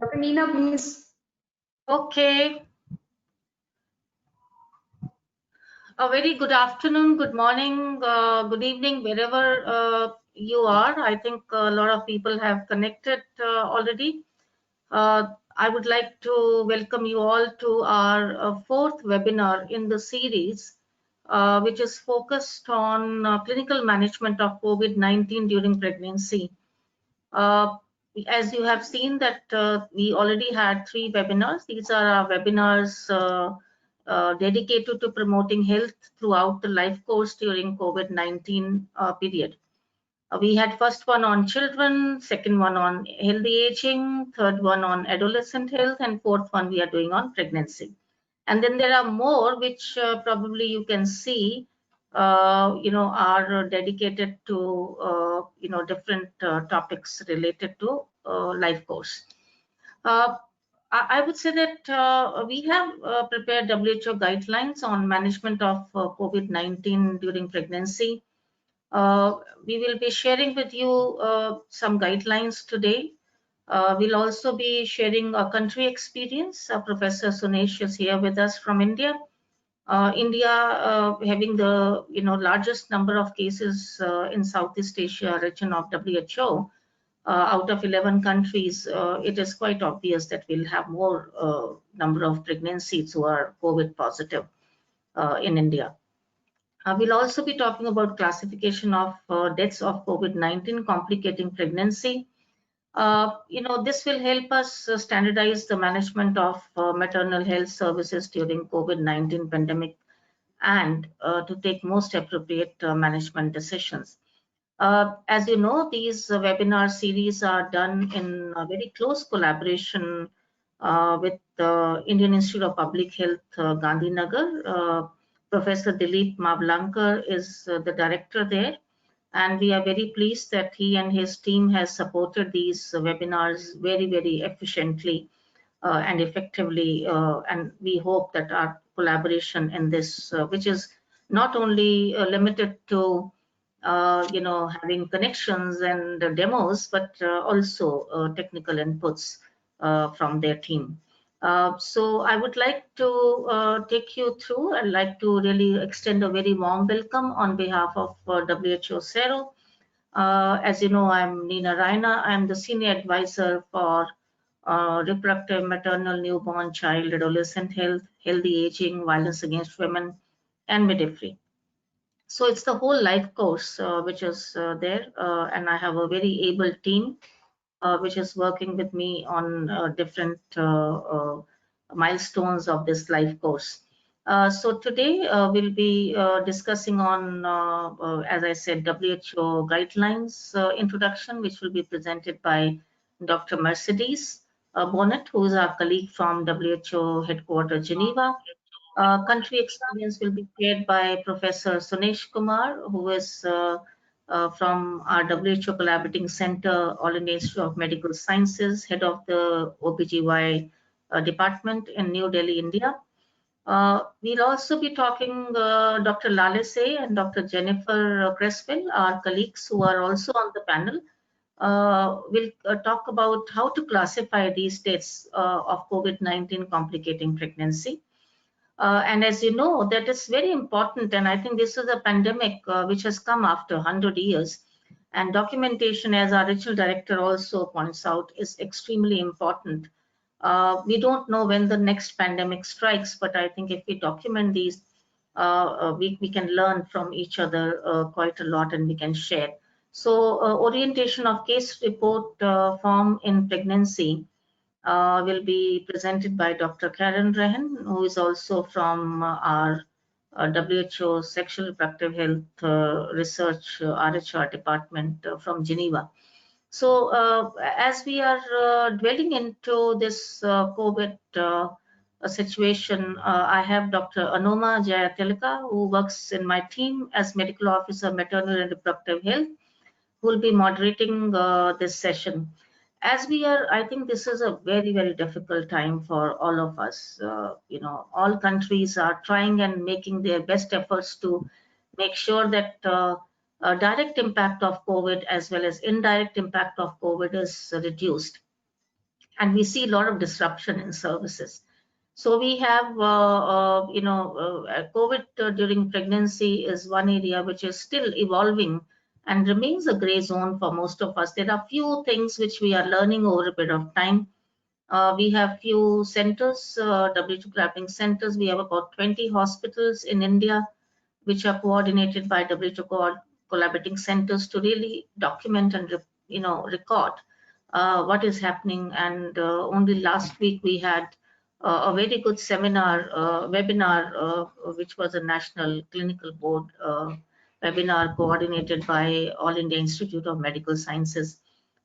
Dr. Nina, please. Okay. A very good afternoon, good morning, good evening, wherever you are. I think a lot of people have connected already. I would like to welcome you all to our fourth webinar in the series, which is focused on clinical management of COVID-19 during pregnancy. As you have seen that we already had 3 webinars. These are our webinars dedicated to promoting health throughout the life course during COVID-19 period. We had first one on children, second one on healthy aging, third one on adolescent health, and fourth one we are doing on pregnancy. And then there are more which probably you can see are dedicated to different topics related to life course. I would say that we have prepared WHO guidelines on management of COVID-19 during pregnancy. We will be sharing with you some guidelines today. We'll also be sharing a country experience. Professor Sunesh is here with us from India. India having the largest number of cases in Southeast Asia region of WHO. Out of 11 countries, it is quite obvious that we'll have more number of pregnancies who are COVID positive in India. We'll also be talking about classification of deaths of COVID-19 complicating pregnancy. This will help us standardize the management of maternal health services during COVID-19 pandemic and to take most appropriate management decisions. As you know, these webinar series are done in a very close collaboration with the Indian Institute of Public Health, Gandhinagar. Professor Dilip Mawlankar is the director there, and we are very pleased that he and his team has supported these webinars very, very efficiently and effectively. And we hope that our collaboration in this, which is not only limited to having connections and demos, but also technical inputs from their team. So I would like to take you through. I'd like to really extend a very warm welcome on behalf of WHO CERO. As you know, I'm Nina Raina. I'm the Senior Advisor for reproductive, maternal, newborn, child, adolescent health, healthy aging, violence against women, and midwifery. So it's the whole life course which is there, and I have a very able team which is working with me on different milestones of this life course. So today we'll be discussing on, as I said, WHO guidelines introduction, which will be presented by Dr. Mercedes Bonnet, who is our colleague from WHO headquarters Geneva. Country experience will be shared by Professor Sunesh Kumar, who is from our WHO Collaborating Center, All India Institute of Medical Sciences, head of the OBGY department in New Delhi, India. We'll also be talking Dr. Lalese and Dr. Jennifer Creswell, our colleagues who are also on the panel. We'll talk about how to classify these states of COVID-19 complicating pregnancy. And as you know, that is very important. And I think this is a pandemic which has come after 100 years. And documentation, as our regional director also points out, is extremely important. We don't know when the next pandemic strikes, but I think if we document these, we can learn from each other quite a lot, and we can share. So orientation of case report form in pregnancy will be presented by Dr. Karen Rehan, who is also from our WHO Sexual Reproductive Health Research RHR department from Geneva. So as we are dwelling into this COVID situation, I have Dr. Anoma Jayatilaka, who works in my team as Medical Officer, Maternal and Reproductive Health, who will be moderating this session. As we are, I think this is a very, very difficult time for all of us. All countries are trying and making their best efforts to make sure that direct impact of COVID as well as indirect impact of COVID is reduced. and we see a lot of disruption in services. So we have, COVID during pregnancy is one area which is still evolving and remains a gray zone for most of us. There are few things which we are learning over a period of time. We have few centers, WHO collaborating centers. We have about 20 hospitals in India, which are coordinated by WHO collaborating centers to really document and record what is happening. And only last week we had a very good seminar, webinar, which was a National Clinical Board webinar coordinated by All India Institute of Medical Sciences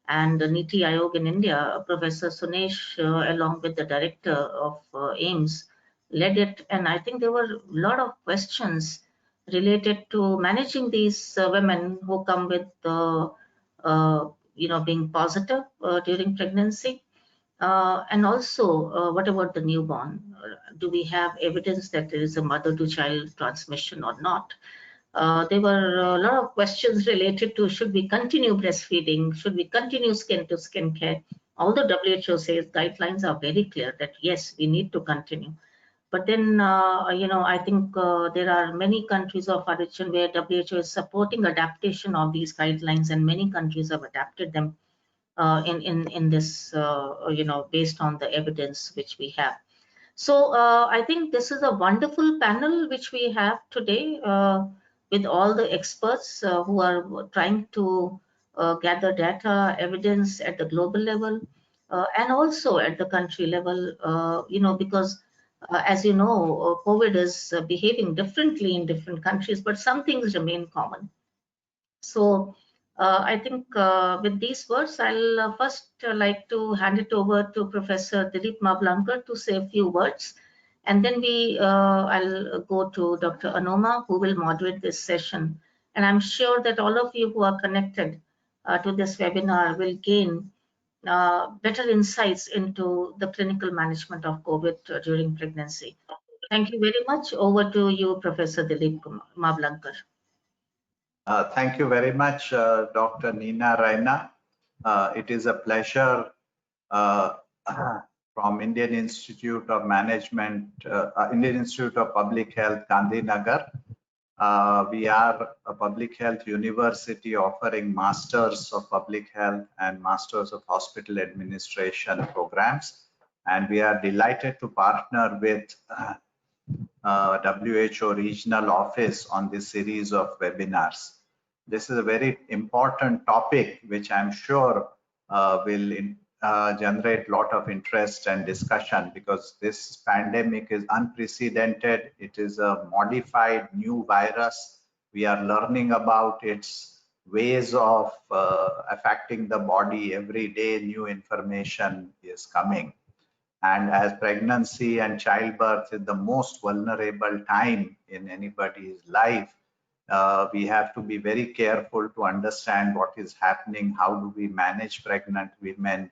and Niti Aayog in India. Professor Sunesh, along with the director of AIMS, led it. And I think there were a lot of questions related to managing these women who come with, being positive during pregnancy. And also, what about the newborn? Do we have evidence that there is a mother-to-child transmission or not? There were a lot of questions related to, should we continue breastfeeding? Should we continue skin-to-skin care? Although WHO says guidelines are very clear that yes, we need to continue. But then, I think there are many countries of origin where WHO is supporting adaptation of these guidelines, and many countries have adapted them in this, based on the evidence which we have. So I think this is a wonderful panel which we have today with all the experts who are trying to gather data, evidence at the global level and also at the country level, because as you know, COVID is behaving differently in different countries, but some things remain common. So I think with these words, I'll first like to hand it over to Professor Dilip Mawlankar to say a few words. And then I'll go to Dr. Anoma, who will moderate this session. And I'm sure that all of you who are connected to this webinar will gain better insights into the clinical management of COVID during pregnancy. Thank you very much. Over to you, Professor Dilip Mawlankar. Thank you very much, Dr. Nina Raina. It is a pleasure from Indian Institute of Management, Indian Institute of Public Health, Gandhinagar. We are a public health university offering Masters of Public Health and Masters of Hospital Administration programs. And we are delighted to partner with WHO Regional Office on this series of webinars. This is a very important topic, which I'm sure will generate a lot of interest and discussion, because this pandemic is unprecedented. It is a modified new virus. We are learning about its ways of affecting the body. Every day new information is coming. And as pregnancy and childbirth is the most vulnerable time in anybody's life, we have to be very careful to understand what is happening, how do we manage pregnant women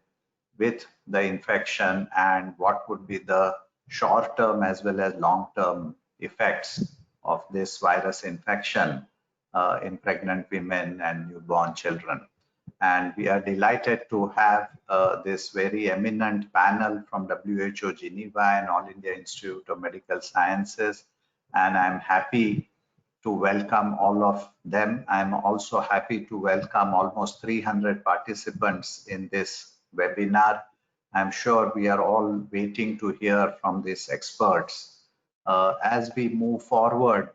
with the infection, and what would be the short-term as well as long-term effects of this virus infection in pregnant women and newborn children. And we are delighted to have this very eminent panel from WHO Geneva and All India Institute of Medical Sciences. And I'm happy to welcome all of them. I'm also happy to welcome almost 300 participants in this webinar. I'm sure we are all waiting to hear from these experts. As we move forward,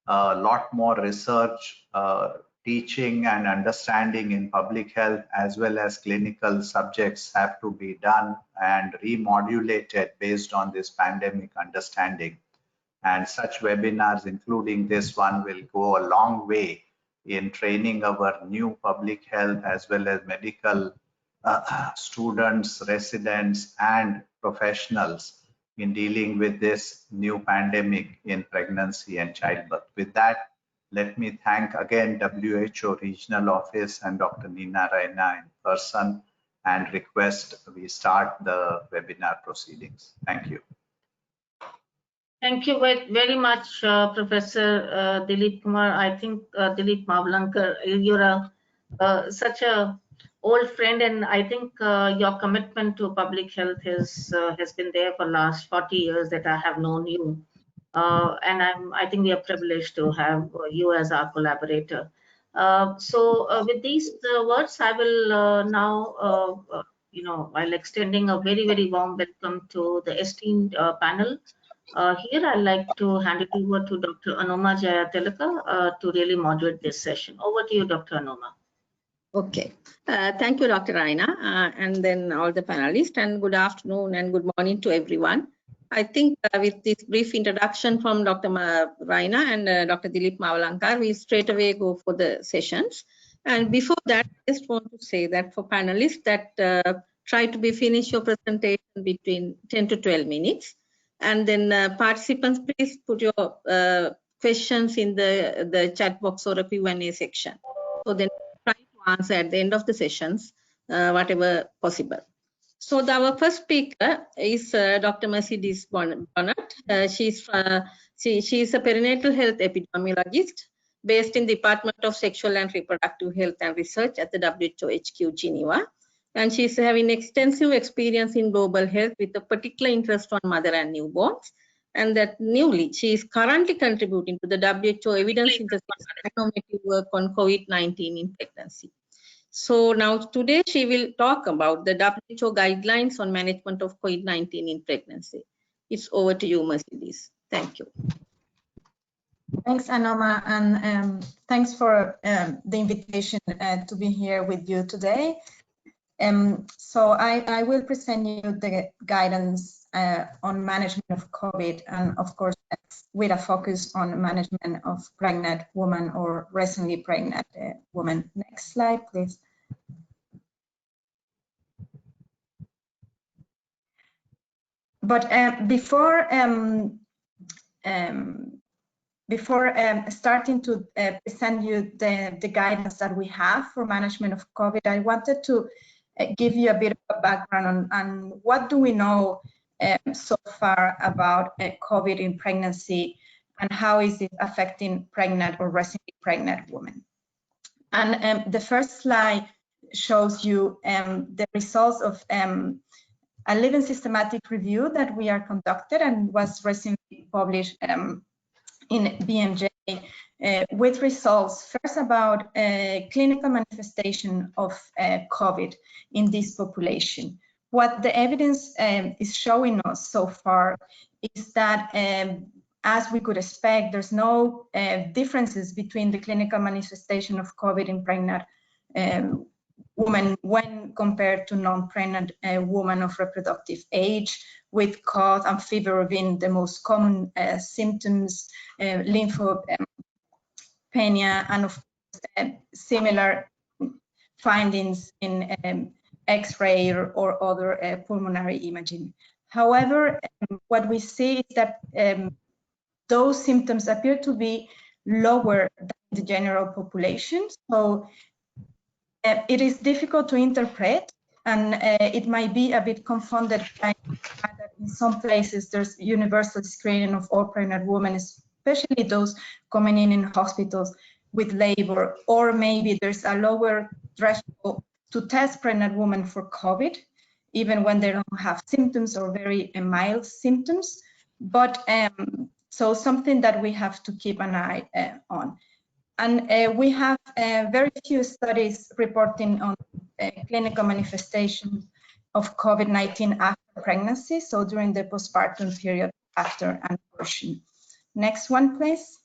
a lot more research, teaching and understanding in public health as well as clinical subjects have to be done and remodulated based on this pandemic understanding. And such webinars, including this one, will go a long way in training our new public health as well as medical students, residents, and professionals in dealing with this new pandemic in pregnancy and childbirth. With that, let me thank again WHO Regional Office and Dr. Nina Raina in person and request we start the webinar proceedings. Thank you. Thank you very much, Professor Dilip Kumar. I think Dilip Mawlankar, you're such a old friend, and I think your commitment to public health has been there for last 40 years that I have known you. And I think we are privileged to have you as our collaborator. With these words, I will now, while extending a very, very warm welcome to the esteemed panel. Here, I'd like to hand it over to Dr. Anoma Jayatilaka to really moderate this session. Over to you, Dr. Anoma. Okay. Thank you, Dr. Raina, and then all the panelists, and good afternoon and good morning to everyone. I think with this brief introduction from Dr. Raina and Dr. Dilip Mawlankar, we straight away go for the sessions. And before that, I just want to say that for panelists that try to finish your presentation between 10 to 12 minutes. And then participants, please put your questions in the chat box or a Q&A section. So then try to answer at the end of the sessions, whatever possible. So our first speaker is Dr. Mercedes Bonnet. She's a perinatal health epidemiologist based in the Department of Sexual and Reproductive Health and Research at the WHO HQ Geneva. And she's having extensive experience in global health with a particular interest on mother and newborns. And that newly, she is currently contributing to the WHO evidence synthesis and normative work on COVID-19 in pregnancy. So now today she will talk about the WHO guidelines on management of COVID-19 in pregnancy. It's over to you, Mercedes. Thank you. Thanks, Anoma, and thanks for the invitation to be here with you today. So I will present you the guidance on management of COVID, and of course with a focus on management of pregnant women or recently pregnant women. Next slide, please. But before starting to present you the guidance that we have for management of COVID, I wanted to give you a bit of a background on what do we know so far about COVID in pregnancy and how is it affecting pregnant or recently pregnant women. And the first slide shows you the results of a living systematic review that we are conducted and was recently published in BMJ with results first about clinical manifestation of COVID in this population. What the evidence is showing us so far is that as we could expect, there's no differences between the clinical manifestation of COVID in pregnant women when compared to non-pregnant women of reproductive age, with cough and fever being the most common symptoms, lymphopenia, and of course, similar findings in X-ray or other pulmonary imaging. However, what we see is that those symptoms appear to be lower than the general population. So it is difficult to interpret, and it might be a bit confounded by that in some places there's universal screening of all pregnant women, especially those coming in hospitals with labor, or maybe there's a lower threshold to test pregnant women for COVID, even when they don't have symptoms or very mild symptoms. But so something that we have to keep an eye on. And we have very few studies reporting on clinical manifestation of COVID-19 after pregnancy, so during the postpartum period after an abortion. Next one, please.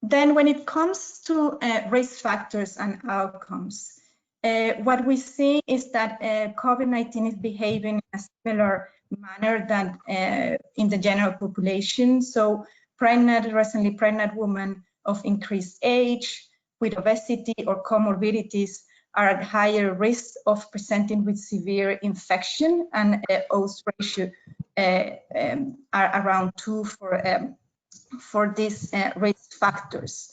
Then when it comes to risk factors and outcomes, what we see is that COVID-19 is behaving in a similar manner than in the general population. So pregnant, recently pregnant women of increased age with obesity or comorbidities are at higher risk of presenting with severe infection, and odds ratio are around 2 for these risk factors.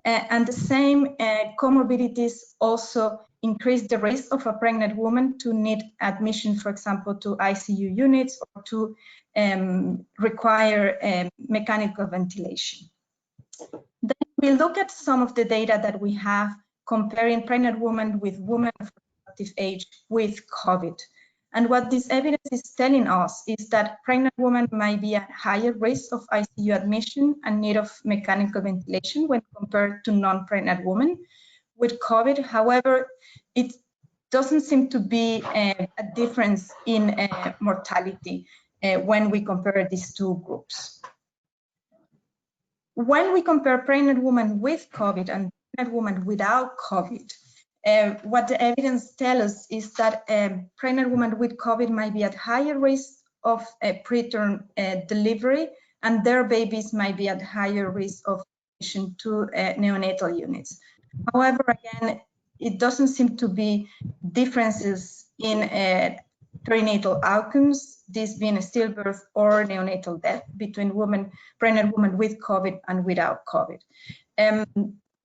And the same comorbidities also increase the risk of a pregnant woman to need admission, for example, to ICU units or to require mechanical ventilation. Then we look at some of the data that we have comparing pregnant women with women of reproductive age with COVID. And what this evidence is telling us is that pregnant women might be at higher risk of ICU admission and need of mechanical ventilation when compared to non-pregnant women with COVID. However, it doesn't seem to be a difference in mortality when we compare these two groups. When we compare pregnant women with COVID and pregnant women without COVID, what the evidence tells us is that pregnant women with COVID might be at higher risk of preterm delivery, and their babies might be at higher risk of admission to neonatal units. However, again, it doesn't seem to be differences in perinatal outcomes, this being a stillbirth or neonatal death between pregnant women with COVID and without COVID.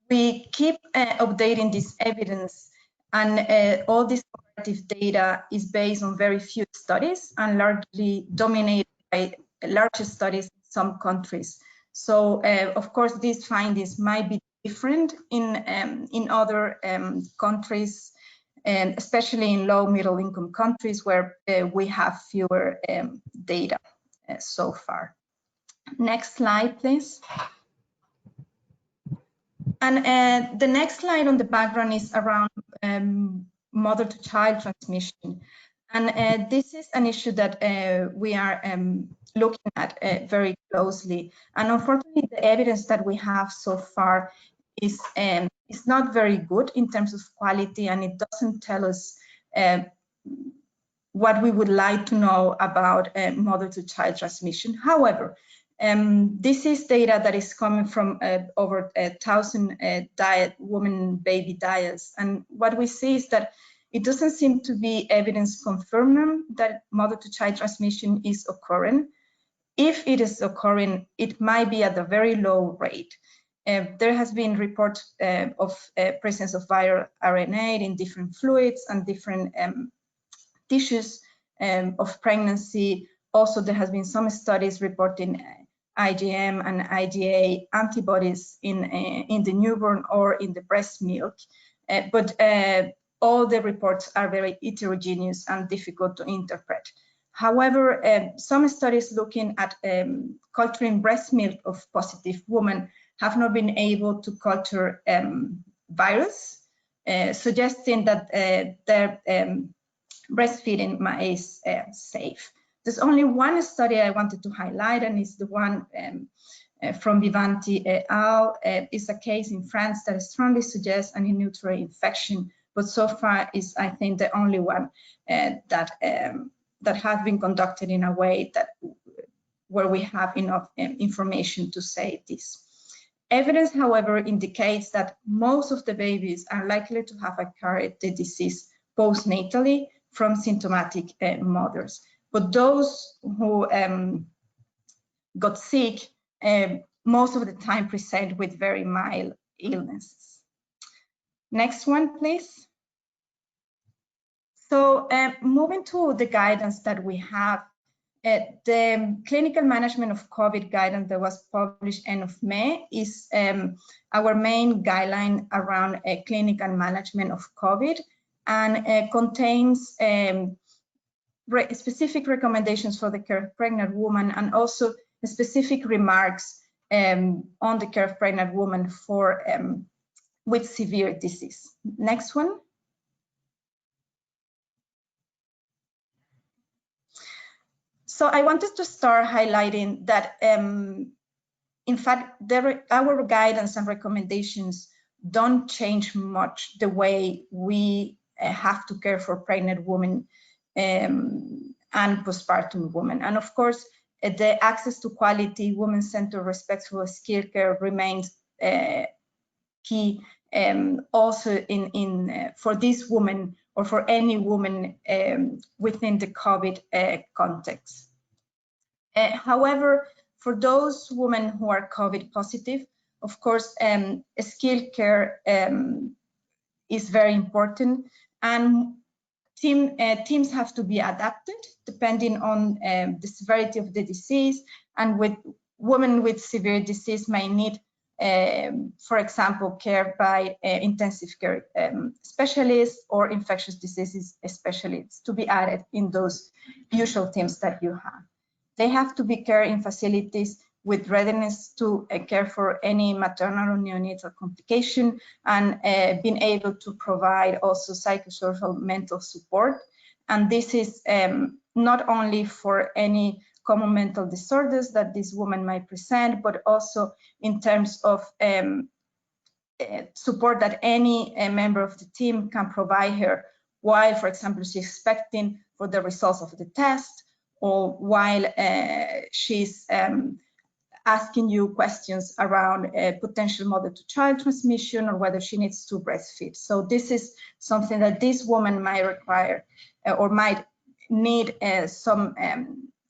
We keep updating this evidence, and all this comparative data is based on very few studies and largely dominated by larger studies in some countries. So, of course, these findings might be different in other countries, and especially in low middle income countries where we have fewer data so far. Next slide, please. And the next slide on the background is around mother-to-child transmission. And this is an issue that we are looking at very closely. And unfortunately, the evidence that we have so far is not very good in terms of quality, and it doesn't tell us what we would like to know about mother-to-child transmission. However, this is data that is coming from over 1,000 woman-baby diets, and what we see is that it doesn't seem to be evidence confirming that mother-to-child transmission is occurring. If it is occurring, it might be at a very low rate. There has been reports of presence of viral RNA in different fluids and different tissues of pregnancy. Also, there has been some studies reporting IgM and IgA antibodies in the newborn or in the breast milk, but all the reports are very heterogeneous and difficult to interpret. However, some studies looking at culturing breast milk of positive women have not been able to culture virus, suggesting that their breastfeeding is safe. There's only one study I wanted to highlight, and it's the one from Vivanti et al. It's a case in France that strongly suggests an in utero infection, but so far is, I think, the only one that has been conducted in a way that where we have enough information to say this. Evidence, however, indicates that most of the babies are likely to have acquired the disease postnatally from symptomatic mothers. But those who got sick most of the time present with very mild illnesses. Next one, please. So moving to the guidance that we have, the clinical management of COVID guidance that was published end of May is our main guideline around clinical management of COVID, and contains specific recommendations for the care of pregnant woman, and also specific remarks on the care of pregnant woman for with severe disease. Next one. So I wanted to start highlighting that, in fact, our guidance and recommendations don't change much the way we have to care for pregnant women and postpartum women. And of course, the access to quality, women-centered, respectful skilled care remains key, also for this woman or for any woman within the COVID context. However, for those women who are COVID positive, of course, skilled care is very important, and teams have to be adapted depending on the severity of the disease, and with women with severe disease may need for example, care by intensive care specialists or infectious diseases specialists to be added in those usual teams that you have. They have to be care in facilities with readiness to care for any maternal or neonatal complication, and being able to provide also psychosocial mental support. And this is not only for any common mental disorders that this woman might present, but also in terms of support that any member of the team can provide her while, for example, she's expecting for the results of the test, or while she's asking you questions around potential mother-to-child transmission, or whether she needs to breastfeed. So this is something that this woman might require or might need some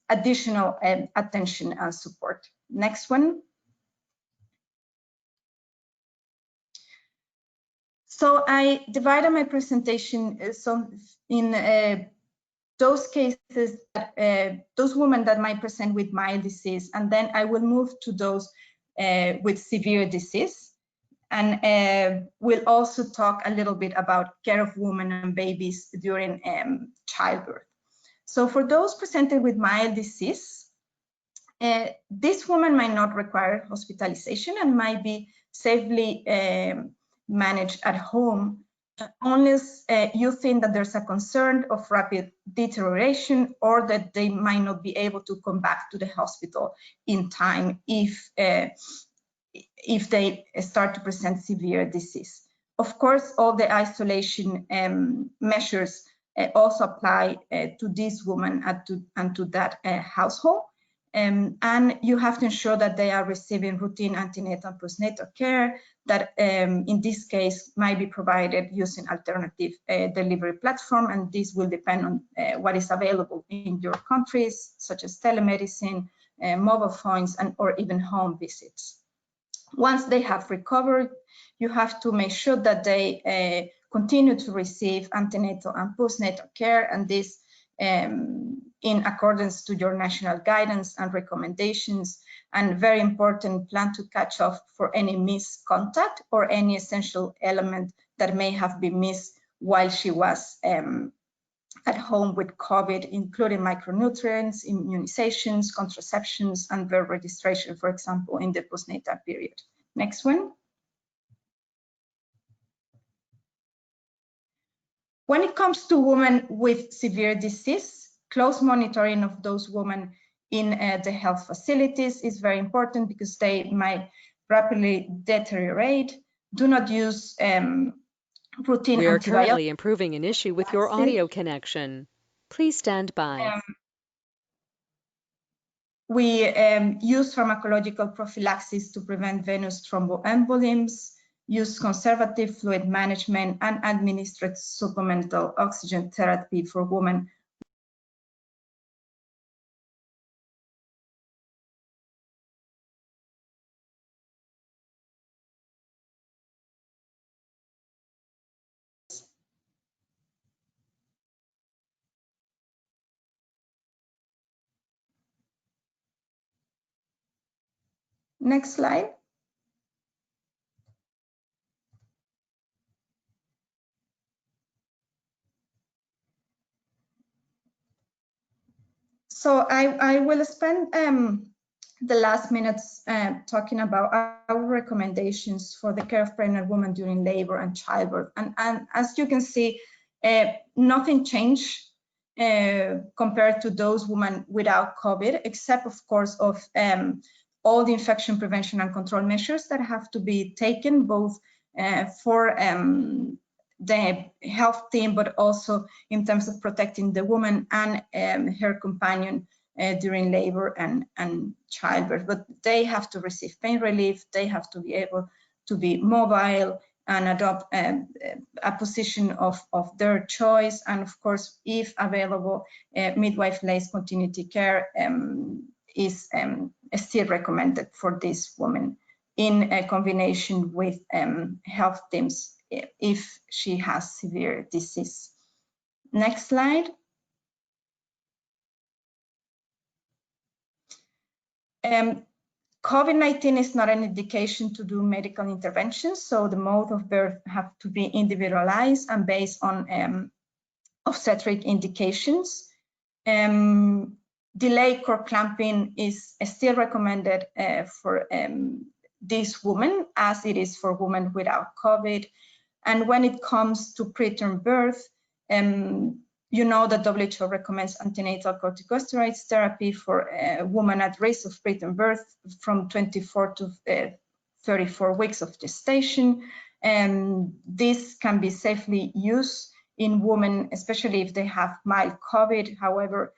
additional attention and support. Next one. So I divided my presentation in those cases, those women that might present with mild disease, and then I will move to those with severe disease. And we'll also talk a little bit about care of women and babies during childbirth. So for those presented with mild disease, this woman might not require hospitalization and might be safely managed at home, unless you think that there's a concern of rapid deterioration, or that they might not be able to come back to the hospital in time if they start to present severe disease. Of course, all the isolation measures also apply to this woman and to that household. And you have to ensure that they are receiving routine antenatal and postnatal care that in this case might be provided using alternative delivery platform, and this will depend on what is available in your countries, such as telemedicine, mobile phones, and or even home visits. Once they have recovered, you have to make sure that they continue to receive antenatal and postnatal care, and this in accordance to your national guidance and recommendations, and very important, plan to catch up for any missed contact or any essential element that may have been missed while she was at home with COVID, including micronutrients, immunizations, contraceptions, and birth registration, for example, in the postnatal period. Next one. When it comes to women with severe disease, close monitoring of those women in the health facilities is very important, because they might rapidly deteriorate. Do not use routine antibiotics. We are currently improving an issue with your audio connection. Please stand by. We use pharmacological prophylaxis to prevent venous thromboembolisms, use conservative fluid management, and administered supplemental oxygen therapy for women . Next slide. So I will spend the last minutes talking about our recommendations for the care of pregnant women during labor and childbirth. And as you can see, nothing changed compared to those women without COVID, except of course of all the infection prevention and control measures that have to be taken, both for the health team, but also in terms of protecting the woman and her companion during labor and childbirth. But they have to receive pain relief, they have to be able to be mobile and adopt a position of their choice. And of course, if available, midwife-led continuity care is still recommended for this woman in a combination with health teams if she has severe disease. Next slide. COVID-19 is not an indication to do medical interventions, so the mode of birth have to be individualized and based on obstetric indications. Delayed cord clamping is still recommended for this woman, as it is for women without COVID. And when it comes to preterm birth, you know that WHO recommends antenatal corticosteroids therapy for women at risk of preterm birth from 24 to 34 weeks of gestation. This can be safely used in women, especially if they have mild COVID. However,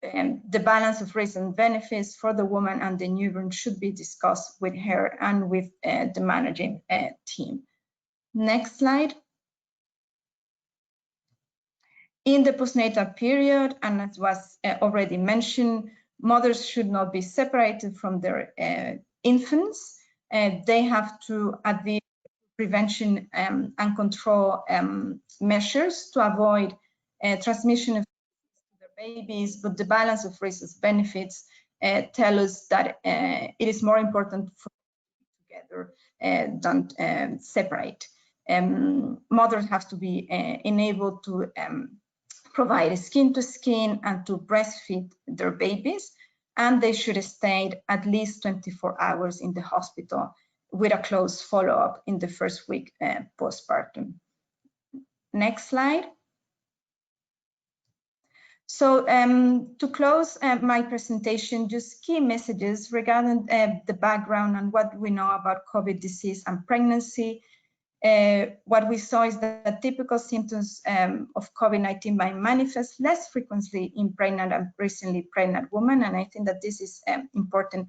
the balance of risks and benefits for the woman and the newborn should be discussed with her and with the managing team. Next slide. In the postnatal period, and as was already mentioned, mothers should not be separated from their infants. They have to adhere to prevention and control measures to avoid transmission of their babies, but the balance of risks and benefits tell us that it is more important for them together than separate. Mothers have to be enabled to provide skin to skin and to breastfeed their babies, and they should stay at least 24 hours in the hospital with a close follow-up in the first week postpartum. Next slide. So to close my presentation, just key messages regarding the background and what we know about COVID disease and pregnancy. What we saw is that typical symptoms of COVID-19 might manifest less frequently in pregnant and recently pregnant women, and I think that this is important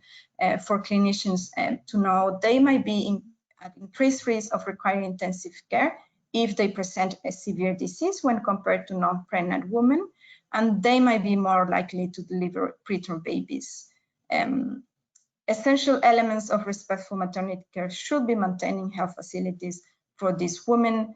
for clinicians to know. They might be at increased risk of requiring intensive care if they present a severe disease when compared to non-pregnant women, and they might be more likely to deliver preterm babies. Essential elements of respectful maternity care should be maintained in health facilities for these women.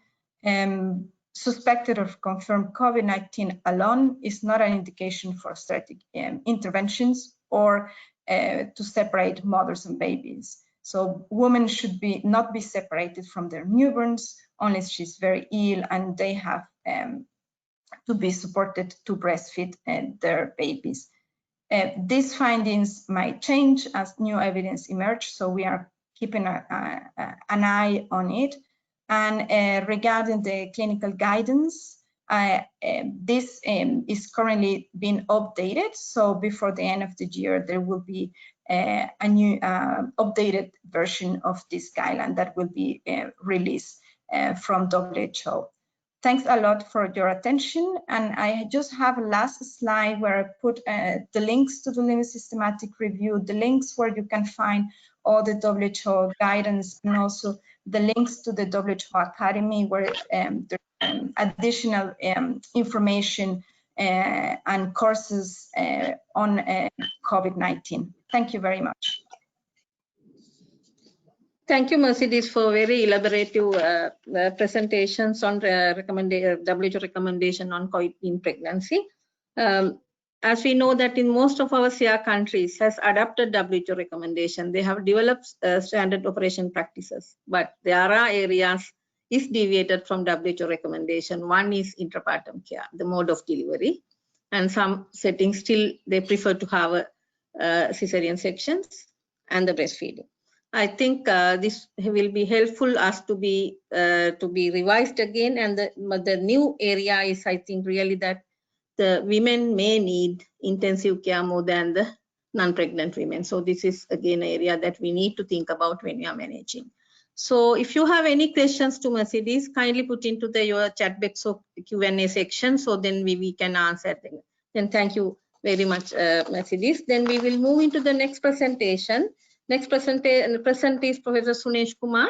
Suspected or confirmed COVID-19 alone is not an indication for obstetric interventions or to separate mothers and babies. So women should not be separated from their newborns unless she's very ill and they have to be supported to breastfeed their babies. These findings might change as new evidence emerges, so we are keeping an eye on it. And regarding the clinical guidance, this is currently being updated. So before the end of the year, there will be a new updated version of this guideline that will be released from WHO. Thanks a lot for your attention. And I just have a last slide where I put the links to the Limit Systematic Review, the links where you can find all the WHO guidance, and also the links to the WHO Academy where there's additional information and courses on COVID-19. Thank you very much. Thank you, Mercedes, for very elaborative presentations on WHO recommendation on COVID in pregnancy. As we know that in most of our SIA countries has adopted WHO recommendation, they have developed standard operation practices, but there are areas is deviated from WHO recommendation. One is intrapartum care, the mode of delivery, and some settings still they prefer to have cesarean sections and the breastfeeding. I think this will be helpful us to be revised again, and the new area is, I think, really that the women may need intensive care more than the non-pregnant women. So this is again an area that we need to think about when we are managing. So if you have any questions to Mercedes, kindly put into your chat box or Q&A section, so then we can answer them. Then thank you very much, Mercedes. Then we will move into the next presentation. Next present is Professor Sunesh Kumar.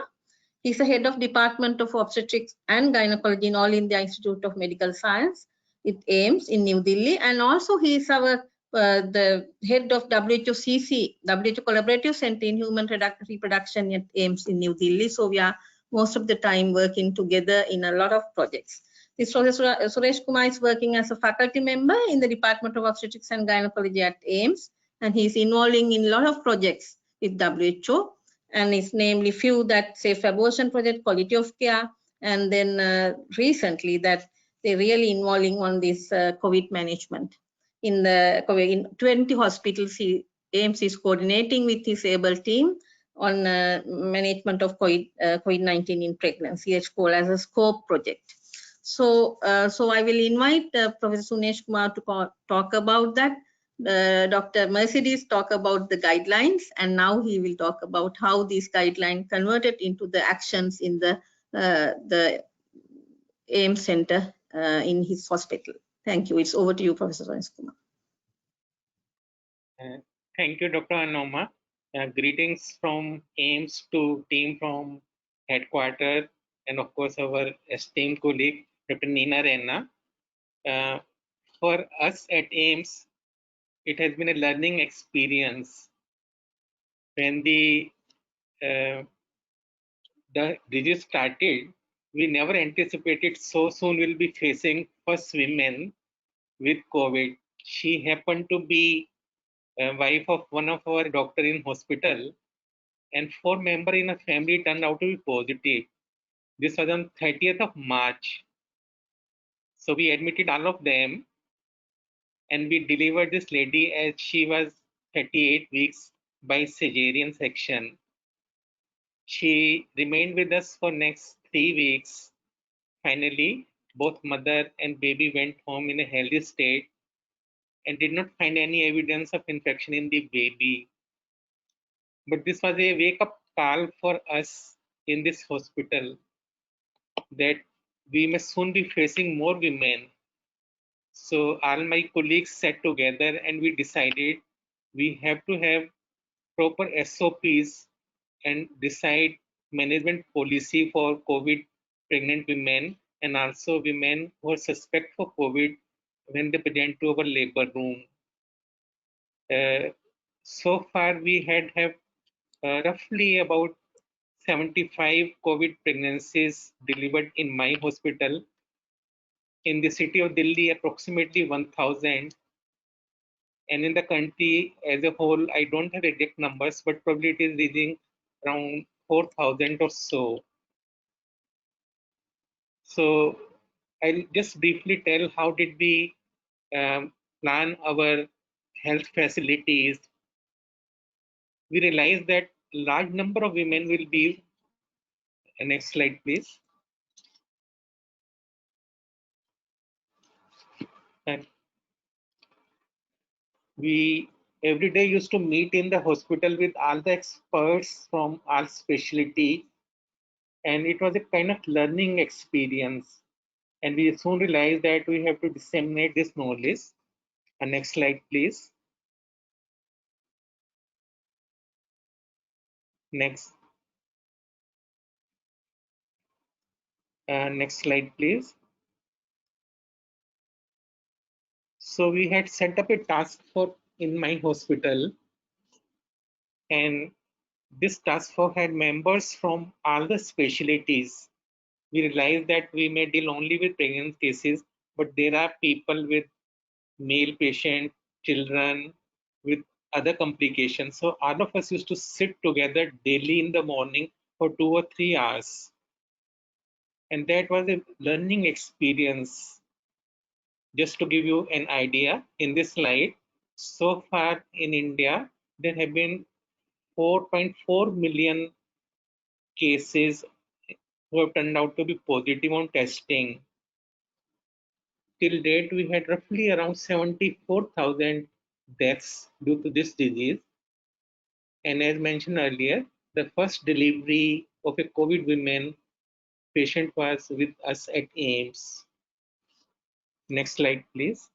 He's the head of Department of Obstetrics and Gynecology in All India Institute of Medical Science with AIIMS in New Delhi, and also he is our the head of WHOCC, WHO Collaborative Center in Human Reproduction at AIIMS in New Delhi. So we are most of the time working together in a lot of projects. This Professor Suresh Kumar is working as a faculty member in the Department of Obstetrics and Gynecology at AIIMS and he's involving in a lot of projects with WHO, and it's namely few that Safe Abortion Project, Quality of Care, and then recently that they're really involving on this COVID management. In 20 hospitals, AIMS is coordinating with his ABLE team on management of COVID-19 in pregnancy. It's called as a SCOPE project. So I will invite Professor Sunesh Kumar to talk about that. Dr. Mercedes talk about the guidelines, and now he will talk about how these guidelines converted into the actions in the AIMS center in his hospital. Thank you. It's over to you, Professor Sunesh Kumar. Thank you, Dr. Anoma. Greetings from AIMS to team from headquarters, and of course our esteemed colleague, Dr. Nina Raina. For us at AIMS, it has been a learning experience. When the disease started, we never anticipated so soon we'll be facing first women with COVID. She happened to be a wife of one of our doctor in hospital, and 4 members in a family turned out to be positive. This was on 30th of March. So we admitted all of them, and we delivered this lady as she was 38 weeks by cesarean section. She remained with us for next 3 weeks. Finally, both mother and baby went home in a healthy state and did not find any evidence of infection in the baby. But this was a wake-up call for us in this hospital that we may soon be facing more women. So all my colleagues sat together and we decided we have to have proper SOPs and decide management policy for COVID pregnant women and also women who are suspect for COVID when they present to our labor room. So far we have roughly about 75 COVID pregnancies delivered in my hospital. In the city of Delhi, approximately 1,000. And in the country as a whole, I don't have exact numbers, but probably it is reaching around 4,000 or so. So I'll just briefly tell how did we plan our health facilities. We realized that large number of women will be, next slide please. And we every day used to meet in the hospital with all the experts from all specialty, and it was a kind of learning experience. And we soon realized that we have to disseminate this knowledge. And next slide, please. Next. Next slide, please. So we had set up a task force in my hospital, and this task force had members from all the specialties. We realized that we may deal only with pregnant cases, but there are people with male patient, children, with other complications. So all of us used to sit together daily in the morning for 2 or 3 hours. And that was a learning experience. Just to give you an idea, in this slide, so far in India, there have been 4.4 million cases who have turned out to be positive on testing. Till date, we had roughly around 74,000 deaths due to this disease. And as mentioned earlier, the first delivery of a COVID woman patient was with us at AIMS. Next slide, please.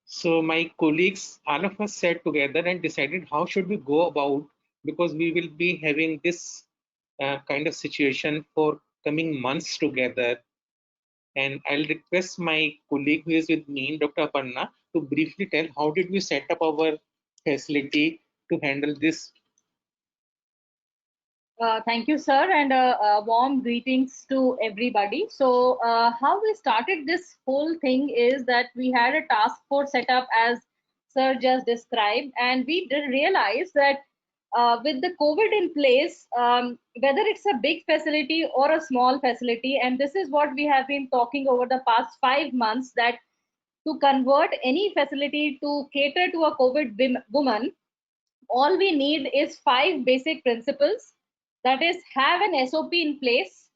So my colleagues, all of us sat together and decided how should we go about, because we will be having this kind of situation for coming months together. And I'll request my colleague who is with me, Dr. Aparna, to briefly tell how did we set up our facility to handle this Thank you, sir, and warm greetings to everybody. So, how we started this whole thing is that we had a task force set up, as sir just described, and we did realize that with the COVID in place, whether it's a big facility or a small facility, and this is what we have been talking over the past 5 months, that to convert any facility to cater to a COVID woman, all we need is 5 basic principles. That is, have an SOP in place,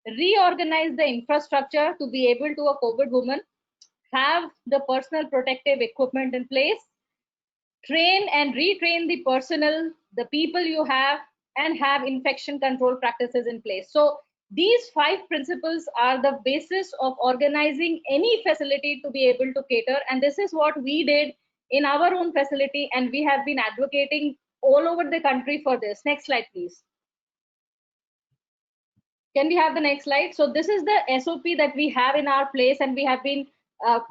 reorganize the infrastructure to be able to a COVID woman, have the personal protective equipment in place, train and retrain the personnel, the people you have, and have infection control practices in place. So these 5 principles are the basis of organizing any facility to be able to cater, and this is what we did in our own facility, and we have been advocating all over the country for this. Next slide, please. Can we have the next slide? So this is the SOP that we have in our place, and we have been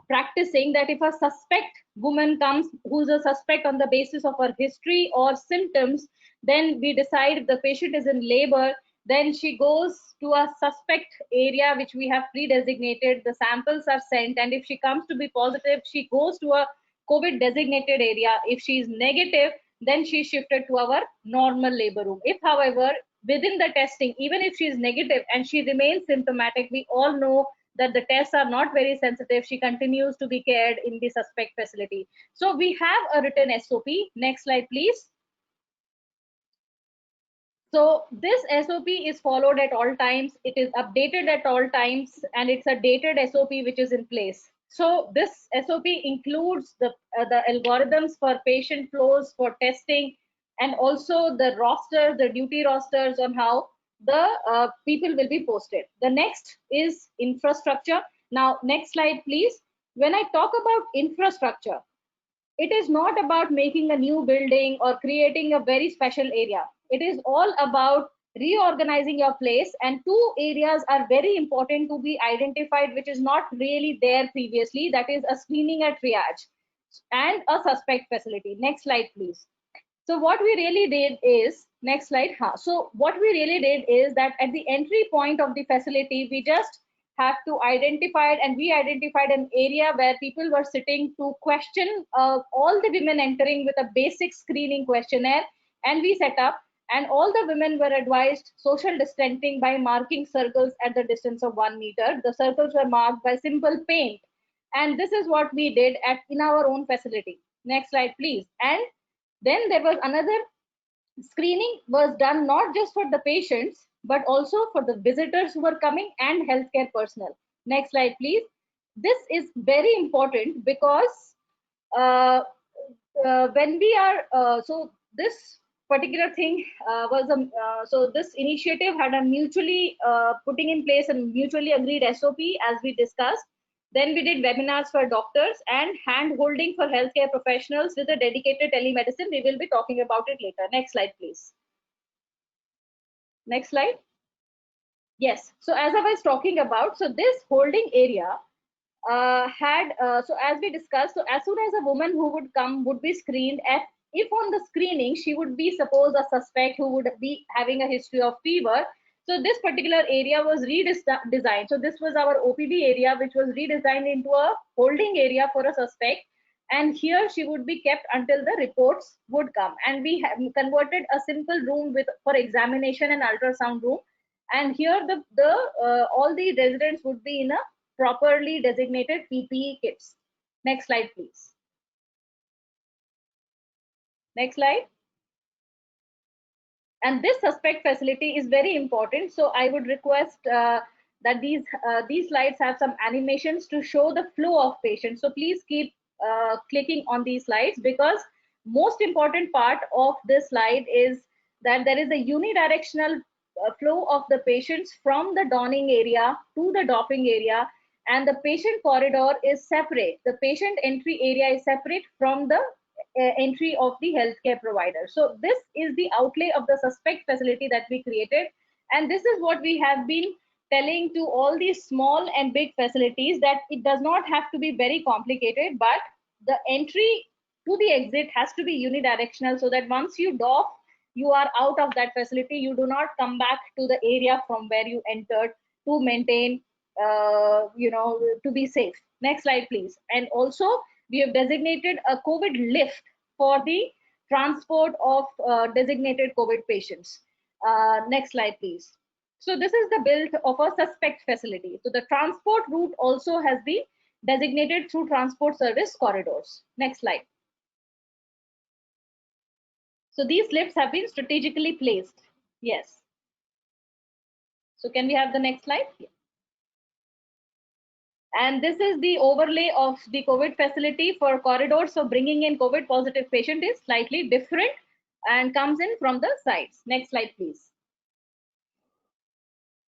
practicing that if a suspect woman comes who's a suspect on the basis of her history or symptoms, then we decide if the patient is in labor, then she goes to a suspect area which we have pre-designated. The samples are sent, and if she comes to be positive, she goes to a COVID designated area. If she is negative, then she is shifted to our normal labor room. If, however, within the testing, even if she is negative and she remains symptomatic, we all know that the tests are not very sensitive, she continues to be cared in the suspect facility. So we have a written SOP. Next slide, please. So this SOP is followed at all times, it is updated at all times, and it's a dated SOP which is in place. So this SOP includes the algorithms for patient flows, for testing, and also the roster, the duty rosters on how the people will be posted. The next is infrastructure. Now, next slide, please. When I talk about infrastructure, it is not about making a new building or creating a very special area. It is all about reorganizing your place, and 2 areas are very important to be identified, which is not really there previously. That is a screening and triage and a suspect facility. Next slide, please. So what we really did is, next slide. So what we really did is that at the entry point of the facility, we just have to identify it, and we identified an area where people were sitting to question all the women entering with a basic screening questionnaire, and we set up, and all the women were advised social distancing by marking circles at the distance of 1 meter. The circles were marked by simple paint, and this is what we did in our own facility. Next slide, please. And then there was another screening was done not just for the patients, but also for the visitors who were coming and healthcare personnel. Next slide, please. This is very important because when we are, so this particular thing so this initiative had a mutually putting in place a mutually agreed SOP, as we discussed. Then we did webinars for doctors and hand holding for healthcare professionals with a dedicated telemedicine. We will be talking about it later. Next slide, please. Next slide. Yes, so as I was talking about, so this holding area so as we discussed, so as soon as a woman who would come would be screened, if on the screening she would be suppose a suspect who would be having a history of fever. So this particular area was redesigned. So this was our OPD area, which was redesigned into a holding area for a suspect. And here she would be kept until the reports would come. And we have converted a simple room for examination and ultrasound room. And here all the residents would be in a properly designated PPE kits. Next slide, please. Next slide. And this suspect facility is very important. So I would request that these slides have some animations to show the flow of patients. So please keep clicking on these slides, because most important part of this slide is that there is a unidirectional flow of the patients from the donning area to the doffing area, and the patient corridor is separate. The patient entry area is separate from the entry of the healthcare provider. So this is the outlay of the suspect facility that we created, and this is what we have been telling to all these small and big facilities, that it does not have to be very complicated, but the entry to the exit has to be unidirectional, so that once you doff, you are out of that facility. You do not come back to the area from where you entered to maintain, to be safe. Next slide, please. And also, we have designated a COVID lift for the transport of designated COVID patients. Next slide, please. So this is the build of a suspect facility. So the transport route also has been designated through transport service corridors. Next slide. So these lifts have been strategically placed. Yes. So can we have the next slide? And this is the overlay of the COVID facility for corridors. So bringing in COVID positive patient is slightly different and comes in from the sides. Next slide, please.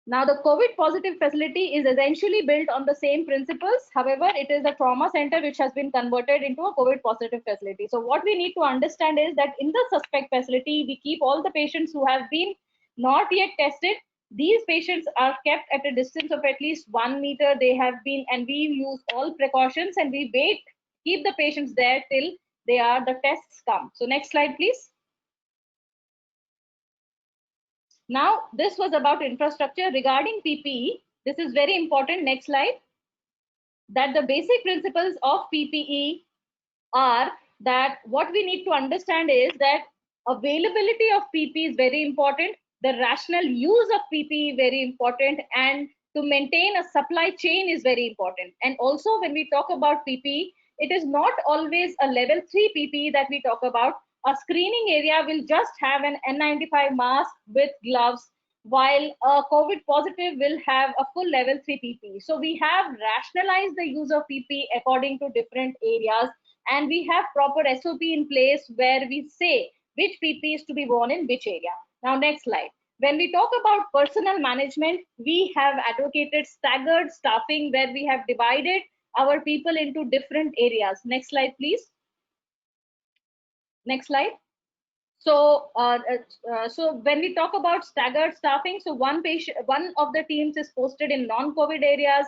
Now, the COVID positive facility is essentially built on the same principles. However, it is a trauma center which has been converted into a COVID positive facility. So what we need to understand is that in the suspect facility, we keep all the patients who have been not yet tested. These patients are kept at a distance of at least 1 meter. They have been, and we use all precautions, and we keep the patients there till the tests come. So next slide, please. Now, this was about infrastructure. Regarding PPE, this is very important. Next slide. That the basic principles of PPE are that what we need to understand is that availability of PPE is very important. The rational use of PPE very important, and to maintain a supply chain is very important. And also, when we talk about PPE, it is not always a level 3 PPE that we talk about. A screening area will just have an N95 mask with gloves, while a COVID positive will have a full level 3 PPE. So we have rationalized the use of PPE according to different areas, and we have proper SOP in place where we say which PPE is to be worn in which area. Now, next slide. When we talk about personnel management, we have advocated staggered staffing where we have divided our people into different areas. Next slide, please. Next slide. So, so when we talk about staggered staffing, so one of the teams is posted in non-COVID areas,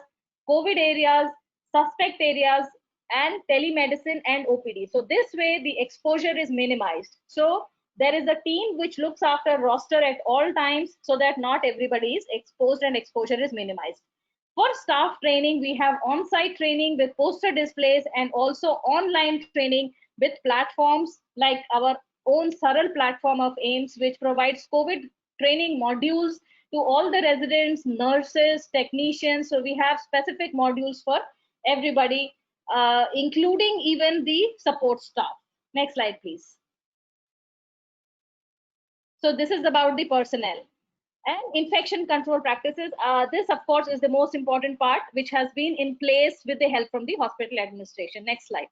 COVID areas, suspect areas, and telemedicine and OPD. So this way, the exposure is minimized. So there is a team which looks after roster at all times so that not everybody is exposed and exposure is minimized. For staff training, we have on-site training with poster displays and also online training with platforms like our own Saral platform of AIMS, which provides COVID training modules to all the residents, nurses, technicians. So we have specific modules for everybody, including even the support staff. Next slide, please. So this is about the personnel. And infection control practices. This, of course, is the most important part, which has been in place with the help from the hospital administration. Next slide.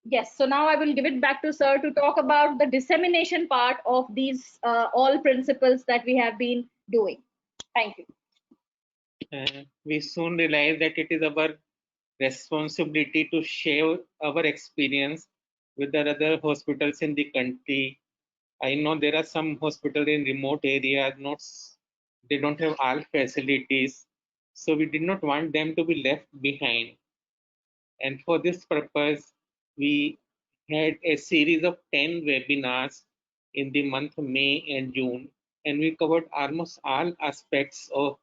Yes, so now I will give it back to sir to talk about the dissemination part of these all principles that we have been doing. Thank you. We soon realized that it is our responsibility to share our experience with the other hospitals in the country. I know there are some hospitals in remote areas, they don't have all facilities, so we did not want them to be left behind. And for this purpose, we had a series of 10 webinars in the month of May and June, and we covered almost all aspects of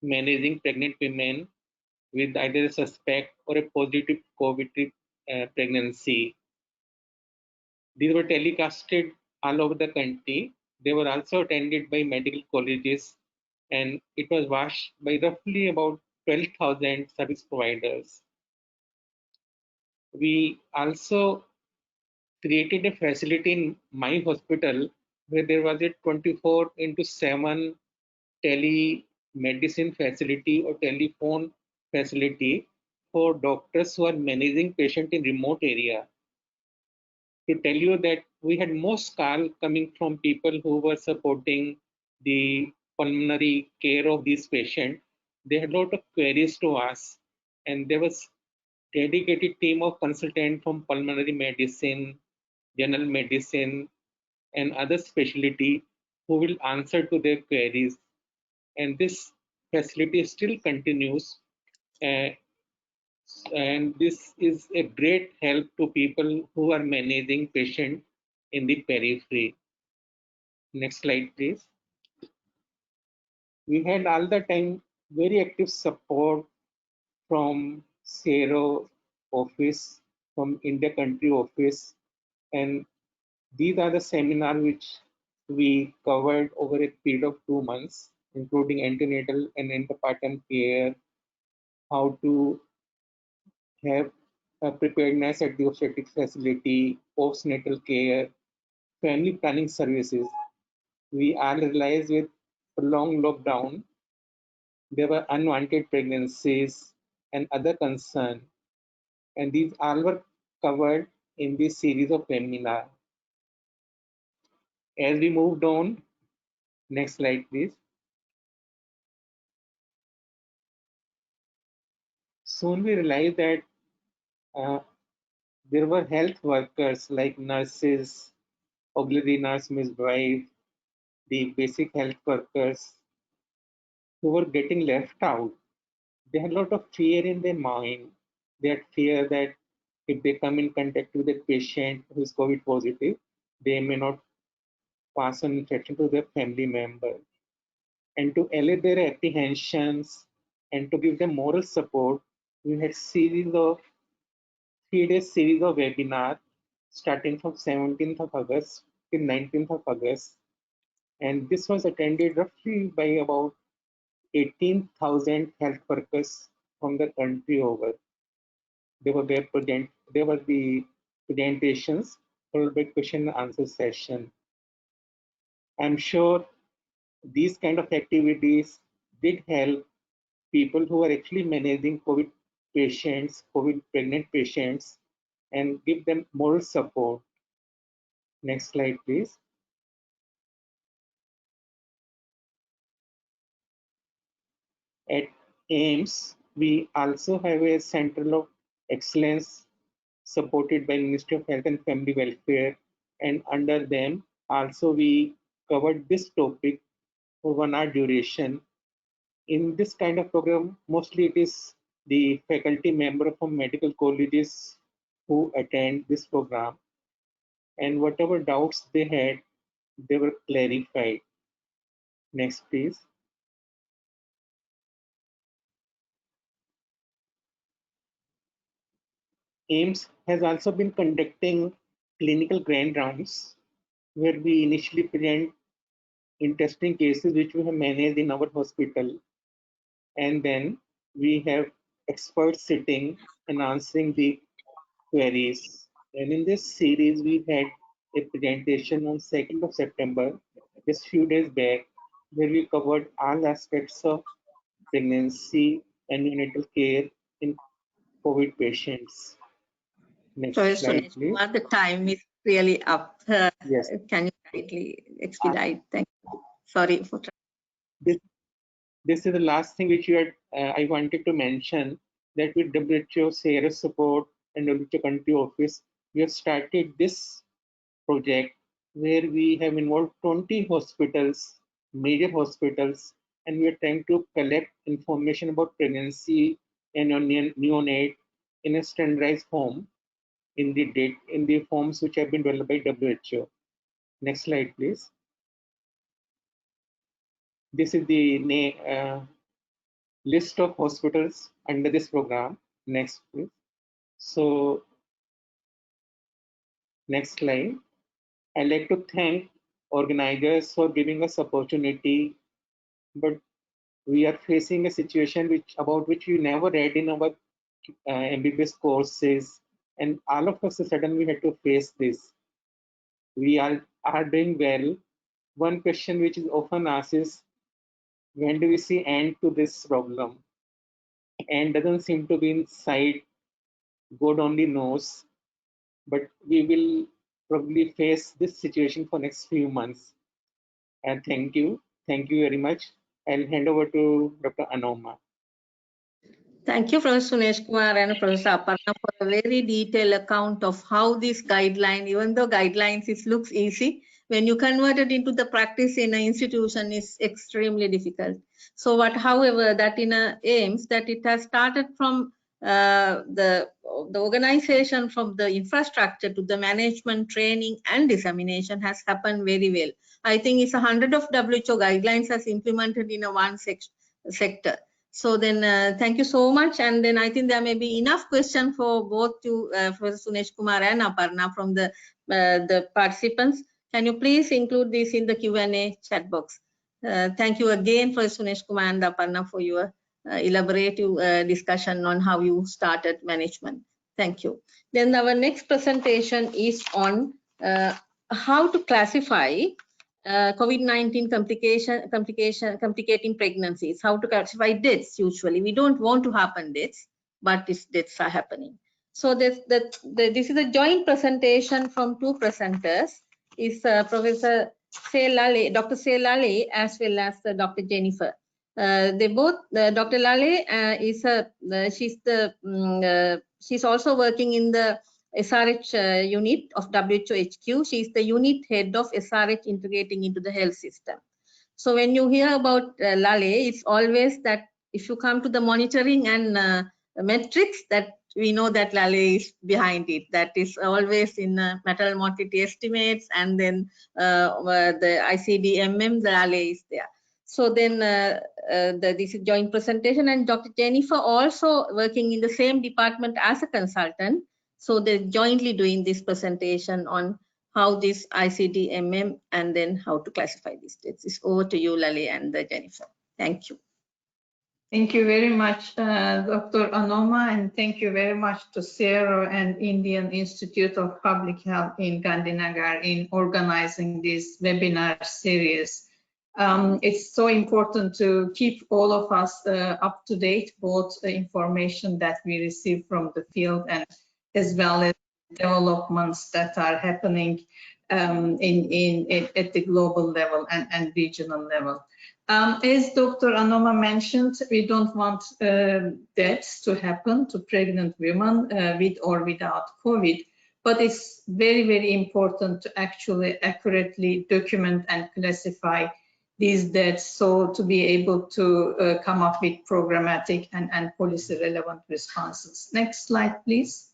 managing pregnant women with either a suspect or a positive COVID pregnancy. These were telecasted all over the country. They were also attended by medical colleges, and it was watched by roughly about 12,000 service providers. We also created a facility in my hospital where there was a 24/7 telemedicine facility or telephone facility for doctors who are managing patients in remote area. To tell you that we had most call coming from people who were supporting the pulmonary care of these patients. They had a lot of queries to ask, and there was dedicated team of consultants from pulmonary medicine, general medicine, and other specialty who will answer to their queries. And this facility still continues. And this is a great help to people who are managing patients in the periphery. Next slide, please. We had all the time very active support from CRO office, from India country office, and these are the seminars which we covered over a period of 2 months, including antenatal and antepartum care, how to have preparedness at the obstetric facility, postnatal care, family planning services. We all realized with prolonged lockdown, there were unwanted pregnancies and other concerns, and these all were covered in this series of webinars. As we moved on, next slide, please. Soon we realized that there were health workers like nurses, auxiliary nurse, midwife, the basic health workers who were getting left out. They had a lot of fear in their mind. They had fear that if they come in contact with a patient who is COVID positive, they may not pass on infection to their family member. And to allay their apprehensions and to give them moral support, we had 3-day series of webinars starting from 17th of August till 19th of August. And this was attended roughly by about 18,000 health workers from the country over. There were the presentations followed by question and answer session. I'm sure these kind of activities did help people who are actually managing COVID patients, COVID pregnant patients, and give them moral support. Next slide, please. At AIMS, we also have a Center of Excellence supported by Ministry of Health and Family Welfare, and under them also we covered this topic for 1 hour duration. In this kind of program, mostly it is the faculty member from medical colleges who attend this program, and whatever doubts they had, they were clarified. Next, please. AIMS has also been conducting clinical grand rounds where we initially present interesting cases which we have managed in our hospital, and then we have experts sitting and answering the queries. And in this series, we had a presentation on 2nd of September, just few days back, where we covered all aspects of pregnancy and neonatal care in COVID patients. Next slide, please. The time is really up. Yes. Can you kindly expedite? Thank you. Sorry for This is the last thing which I wanted to mention, that with WHO CRS support and WHO country office, we have started this project where we have involved 20 hospitals, major hospitals, and we are trying to collect information about pregnancy and neonate in a standardized form in the forms which have been developed by WHO. Next slide, please. This is the list of hospitals under this program. Next, please. So, next slide. I'd like to thank organizers for giving us opportunity, but we are facing a situation about which we never read in our MBBS courses, and all of us suddenly had to face this. We are doing well. One question which is often asked is, when do we see end to this problem? And doesn't seem to be in sight. God only knows. But we will probably face this situation for next few months. And thank you very much. I'll hand over to Dr. Anoma. Thank you, Professor Sunesh Kumar and Professor Aparna, for a very detailed account of how this guideline, even though guidelines looks easy, when you convert it into the practice in an institution is extremely difficult. So however, that in AIMS, that it has started from the organization from the infrastructure to the management, training, and dissemination has happened very well. I think it's 100 of WHO guidelines has implemented in a one sector. So then, thank you so much. And then I think there may be enough question for both you, Professor Sunesh Kumar and Aparna from the participants. Can you please include this in the Q&A chat box? Thank you again, Professor Sunesh Kumar and Aparna, for your elaborative discussion on how you started management. Thank you. Then our next presentation is on how to classify COVID-19 complicating pregnancies, how to classify deaths. Usually we don't want to happen deaths, but these deaths are happening. So this is a joint presentation from two presenters, is Professor Selale, Dr. Selale, as well as Dr. Jennifer. They both, Dr. Lale she's also working in the SRH unit of WHO HQ. She is the unit head of SRH integrating into the health system. So when you hear about Lale, it's always that if you come to the monitoring and metrics, that we know that Lale is behind it. That is always in maternal mortality estimates, and then the ICD-MM, Lale is there. So then this is joint presentation, and Dr. Jennifer also working in the same department as a consultant. So they're jointly doing this presentation on how this ICD-MM and then how to classify these dates. It's over to you, Lale and Jennifer. Thank you. Thank you very much, Dr. Anoma, and thank you very much to CERO and Indian Institute of Public Health in Gandhinagar in organizing this webinar series. It's so important to keep all of us up to date, both the information that we receive from the field and as well as developments that are happening at the global level and regional level. As Dr. Anoma mentioned, we don't want deaths to happen to pregnant women with or without COVID, but it's very, very important to actually accurately document and classify these deaths, so to be able to come up with programmatic and policy relevant responses. Next slide, please.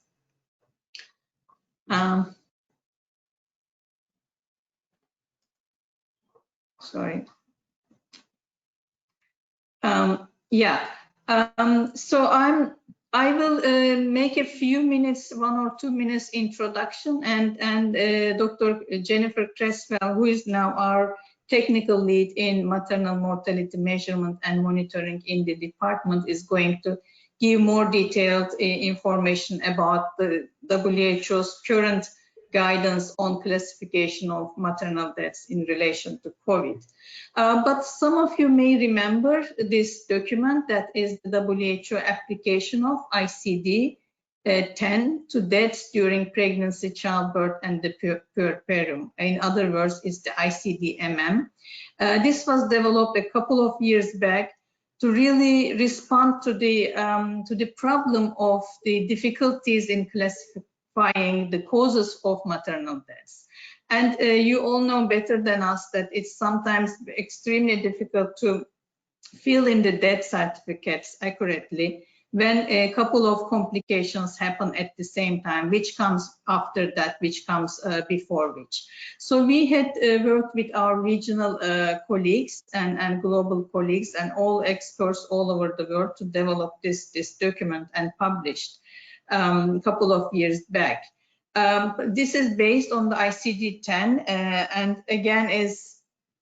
Sorry. So I will make a few minutes, 1 or 2 minutes introduction, and Dr. Jennifer Creswell, who is now our technical lead in maternal mortality measurement and monitoring in the department, is going to give more detailed information about the WHO's current guidance on classification of maternal deaths in relation to COVID. But some of you may remember this document, that is the WHO application of ICD-10 to deaths during pregnancy, childbirth, and the puerperium. In other words, it's the ICD-MM. This was developed a couple of years back to really respond to the problem of the difficulties in classifying the causes of maternal deaths. And you all know better than us that it's sometimes extremely difficult to fill in the death certificates accurately when a couple of complications happen at the same time, which comes after that, which comes before which. So we had worked with our regional colleagues and global colleagues and all experts all over the world to develop this document and published a couple of years back. This is based on the ICD-10, and again, as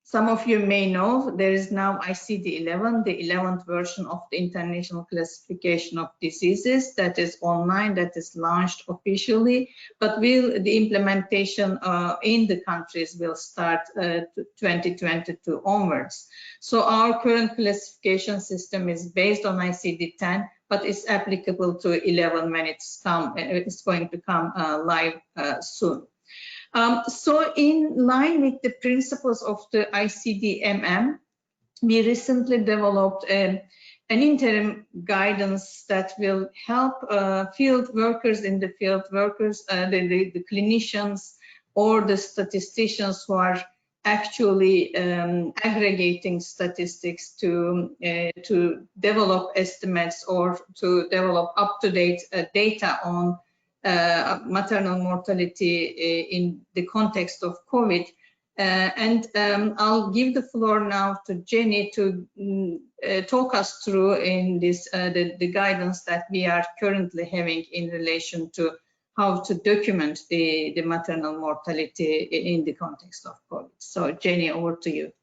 some of you may know, there is now ICD-11, the 11th version of the International Classification of Diseases, that is online, that is launched officially, but the implementation in the countries will start 2022 onwards. So our current classification system is based on ICD-10, but it's applicable to 11 when it's going to come live soon. So in line with the principles of the ICD-MM, we recently developed an interim guidance that will help field workers in the field, the clinicians or the statisticians who are actually aggregating statistics to develop estimates or to develop up-to-date data on maternal mortality in the context of COVID. I'll give the floor now to Jenny to talk us through in this the guidance that we are currently having in relation to how to document the maternal mortality in the context of COVID. So Jenny, over to you.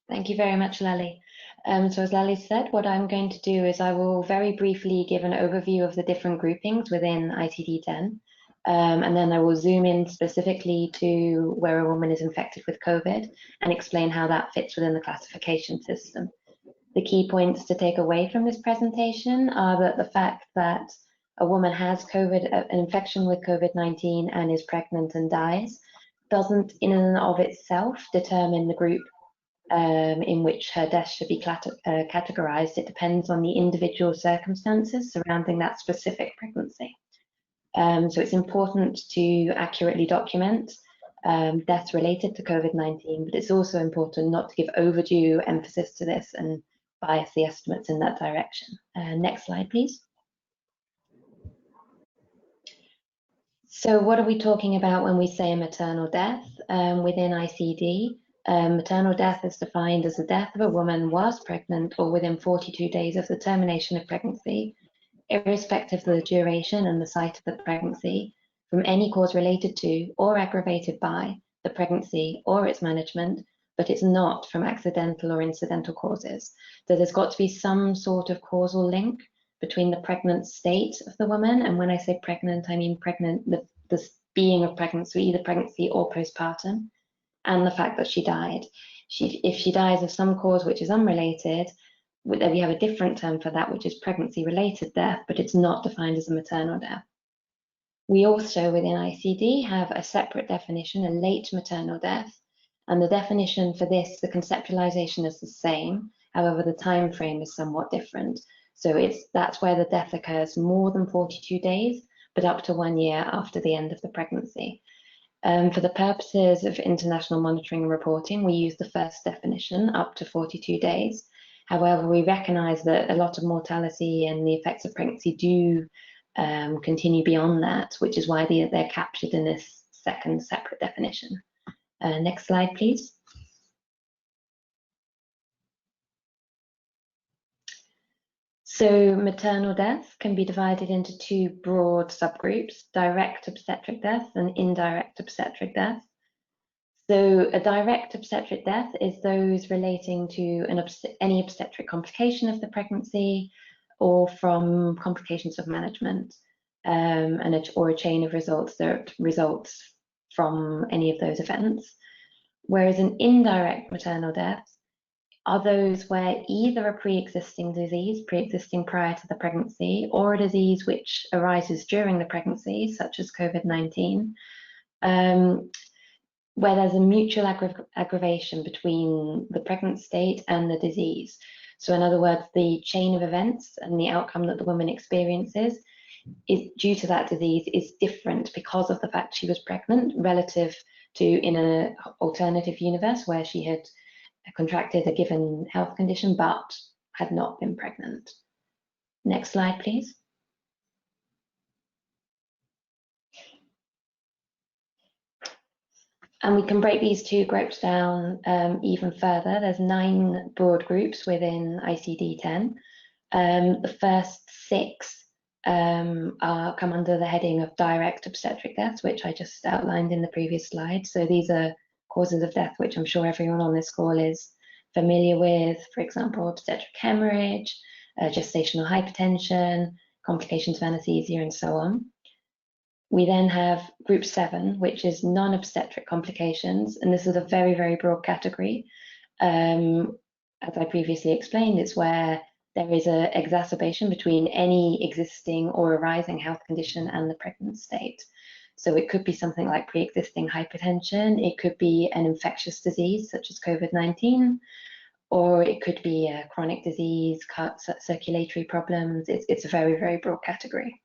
Thank you very much, Lally. So as Lally said, what I'm going to do is I will very briefly give an overview of the different groupings within ICD-10. And then I will zoom in specifically to where a woman is infected with COVID and explain how that fits within the classification system. The key points to take away from this presentation are that the fact that a woman has COVID, an infection with COVID-19 and is pregnant and dies, doesn't in and of itself determine the group in which her death should be categorized. It depends on the individual circumstances surrounding that specific pregnancy. So it's important to accurately document deaths related to COVID-19, but it's also important not to give overdue emphasis to this and bias the estimates in that direction. Next slide, please. So what are we talking about when we say a maternal death? Within ICD, maternal death is defined as the death of a woman whilst pregnant or within 42 days of the termination of pregnancy, irrespective of the duration and the site of the pregnancy, from any cause related to or aggravated by the pregnancy or its management, but it's not from accidental or incidental causes. So there's got to be some sort of causal link between the pregnant state of the woman, and when I say pregnant, I mean pregnant, the being of pregnancy, either pregnancy or postpartum, and the fact that she died. If she dies of some cause which is unrelated, we have a different term for that, which is pregnancy-related death, but it's not defined as a maternal death. We also, within ICD, have a separate definition, a late maternal death, and the definition for this, the conceptualization is the same, however, the time frame is somewhat different. So that's where the death occurs more than 42 days, but up to 1 year after the end of the pregnancy. For the purposes of international monitoring and reporting, we use the first definition, up to 42 days. However, we recognize that a lot of mortality and the effects of pregnancy do continue beyond that, which is why they're captured in this second separate definition. Next slide, please. So maternal death can be divided into two broad subgroups, direct obstetric death and indirect obstetric death. So a direct obstetric death is those relating to any obstetric complication of the pregnancy or from complications of management or a chain of results that results from any of those events. Whereas an indirect maternal death are those where either a pre-existing disease, pre-existing prior to the pregnancy, or a disease which arises during the pregnancy, such as COVID-19, where there's a mutual aggravation between the pregnant state and the disease. So in other words, the chain of events and the outcome that the woman experiences is due to that disease is different because of the fact she was pregnant relative to in an alternative universe where she had contracted a given health condition but had not been pregnant. Next slide, please. And we can break these two groups down even further. There's 9 broad groups within ICD-10. The first 6 come under the heading of direct obstetric deaths, which I just outlined in the previous slide. So these are causes of death which I'm sure everyone on this call is familiar with, for example, obstetric hemorrhage, gestational hypertension, complications of anesthesia, and so on. We then have group 7, which is non-obstetric complications, and this is a very, very broad category. As I previously explained, it's where there is an exacerbation between any existing or arising health condition and the pregnant state. So it could be something like pre-existing hypertension, it could be an infectious disease such as COVID-19, or it could be a chronic disease, circulatory problems. It's a very, very broad category.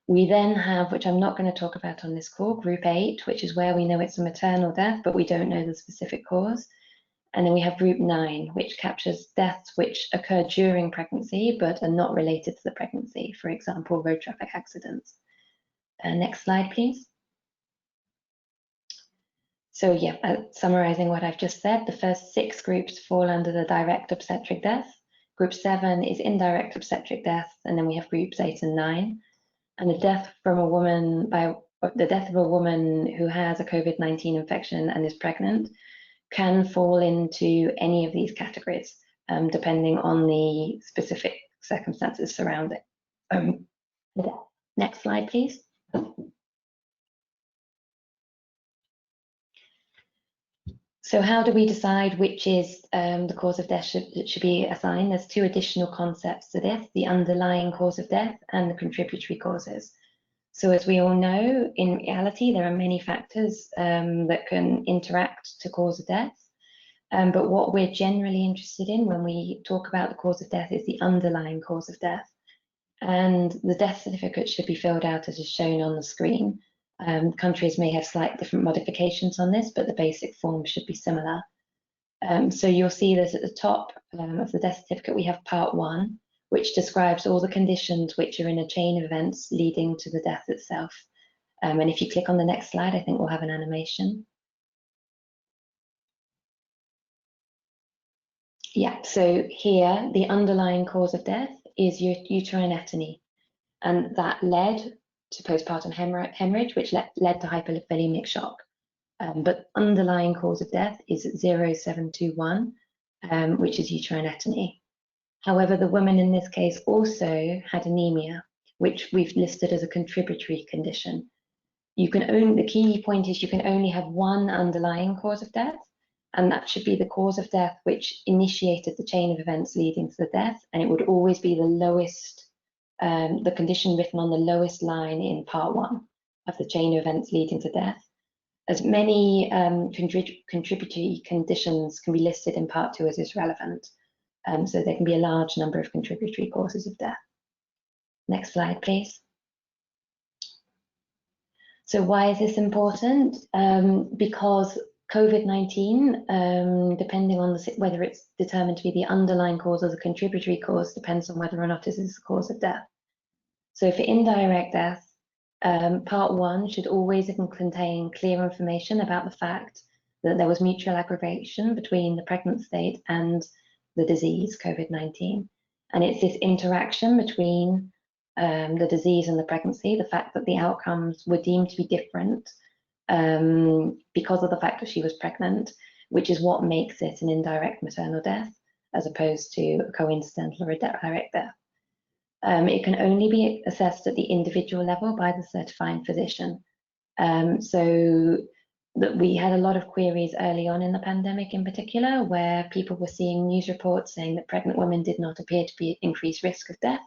We then have, which I'm not going to talk about on this call, group 8, which is where we know it's a maternal death, but we don't know the specific cause. And then we have group 9, which captures deaths which occur during pregnancy, but are not related to the pregnancy. For example, road traffic accidents. Next slide, please. So yeah, summarizing what I've just said, the first 6 groups fall under the direct obstetric death. Group 7 is indirect obstetric death, and then we have groups 8 and 9. And the death from a woman the death of a woman who has a COVID-19 infection and is pregnant can fall into any of these categories, depending on the specific circumstances surrounding the death. Next slide, please. So how do we decide which is the cause of death should be assigned? There's 2 additional concepts to this, the underlying cause of death and the contributory causes. So as we all know, in reality, there are many factors that can interact to cause a death. But what we're generally interested in when we talk about the cause of death is the underlying cause of death. And the death certificate should be filled out as is shown on the screen. Countries may have slight different modifications on this, but the basic form should be similar. So you'll see that at the top of the death certificate, we have part 1, which describes all the conditions which are in a chain of events leading to the death itself. And if you click on the next slide, I think we'll have an animation. Yeah, so here, the underlying cause of death is uterine atony, and that led to postpartum hemorrhage, which led to hypovolemic shock. But underlying cause of death is 0721, which is uterine atony. However, the woman in this case also had anemia, which we've listed as a contributory condition. The key point is you can only have one underlying cause of death, and that should be the cause of death which initiated the chain of events leading to the death, and it would always be the lowest, the condition written on the lowest line in part 1 of the chain of events leading to death. As many contributory conditions can be listed in part 2 as is relevant. So there can be a large number of contributory causes of death. Next slide, please. So why is this important? Because COVID-19, depending on whether it's determined to be the underlying cause or the contributory cause, depends on whether or not it is the cause of death. So for indirect death, part 1 should always contain clear information about the fact that there was mutual aggravation between the pregnant state and the disease, COVID-19. And it's this interaction between the disease and the pregnancy, the fact that the outcomes were deemed to be different because of the fact that she was pregnant, which is what makes it an indirect maternal death, as opposed to a coincidental or a direct death. It can only be assessed at the individual level by the certifying physician. So that we had a lot of queries early on in the pandemic in particular, where people were seeing news reports saying that pregnant women did not appear to be at increased risk of death,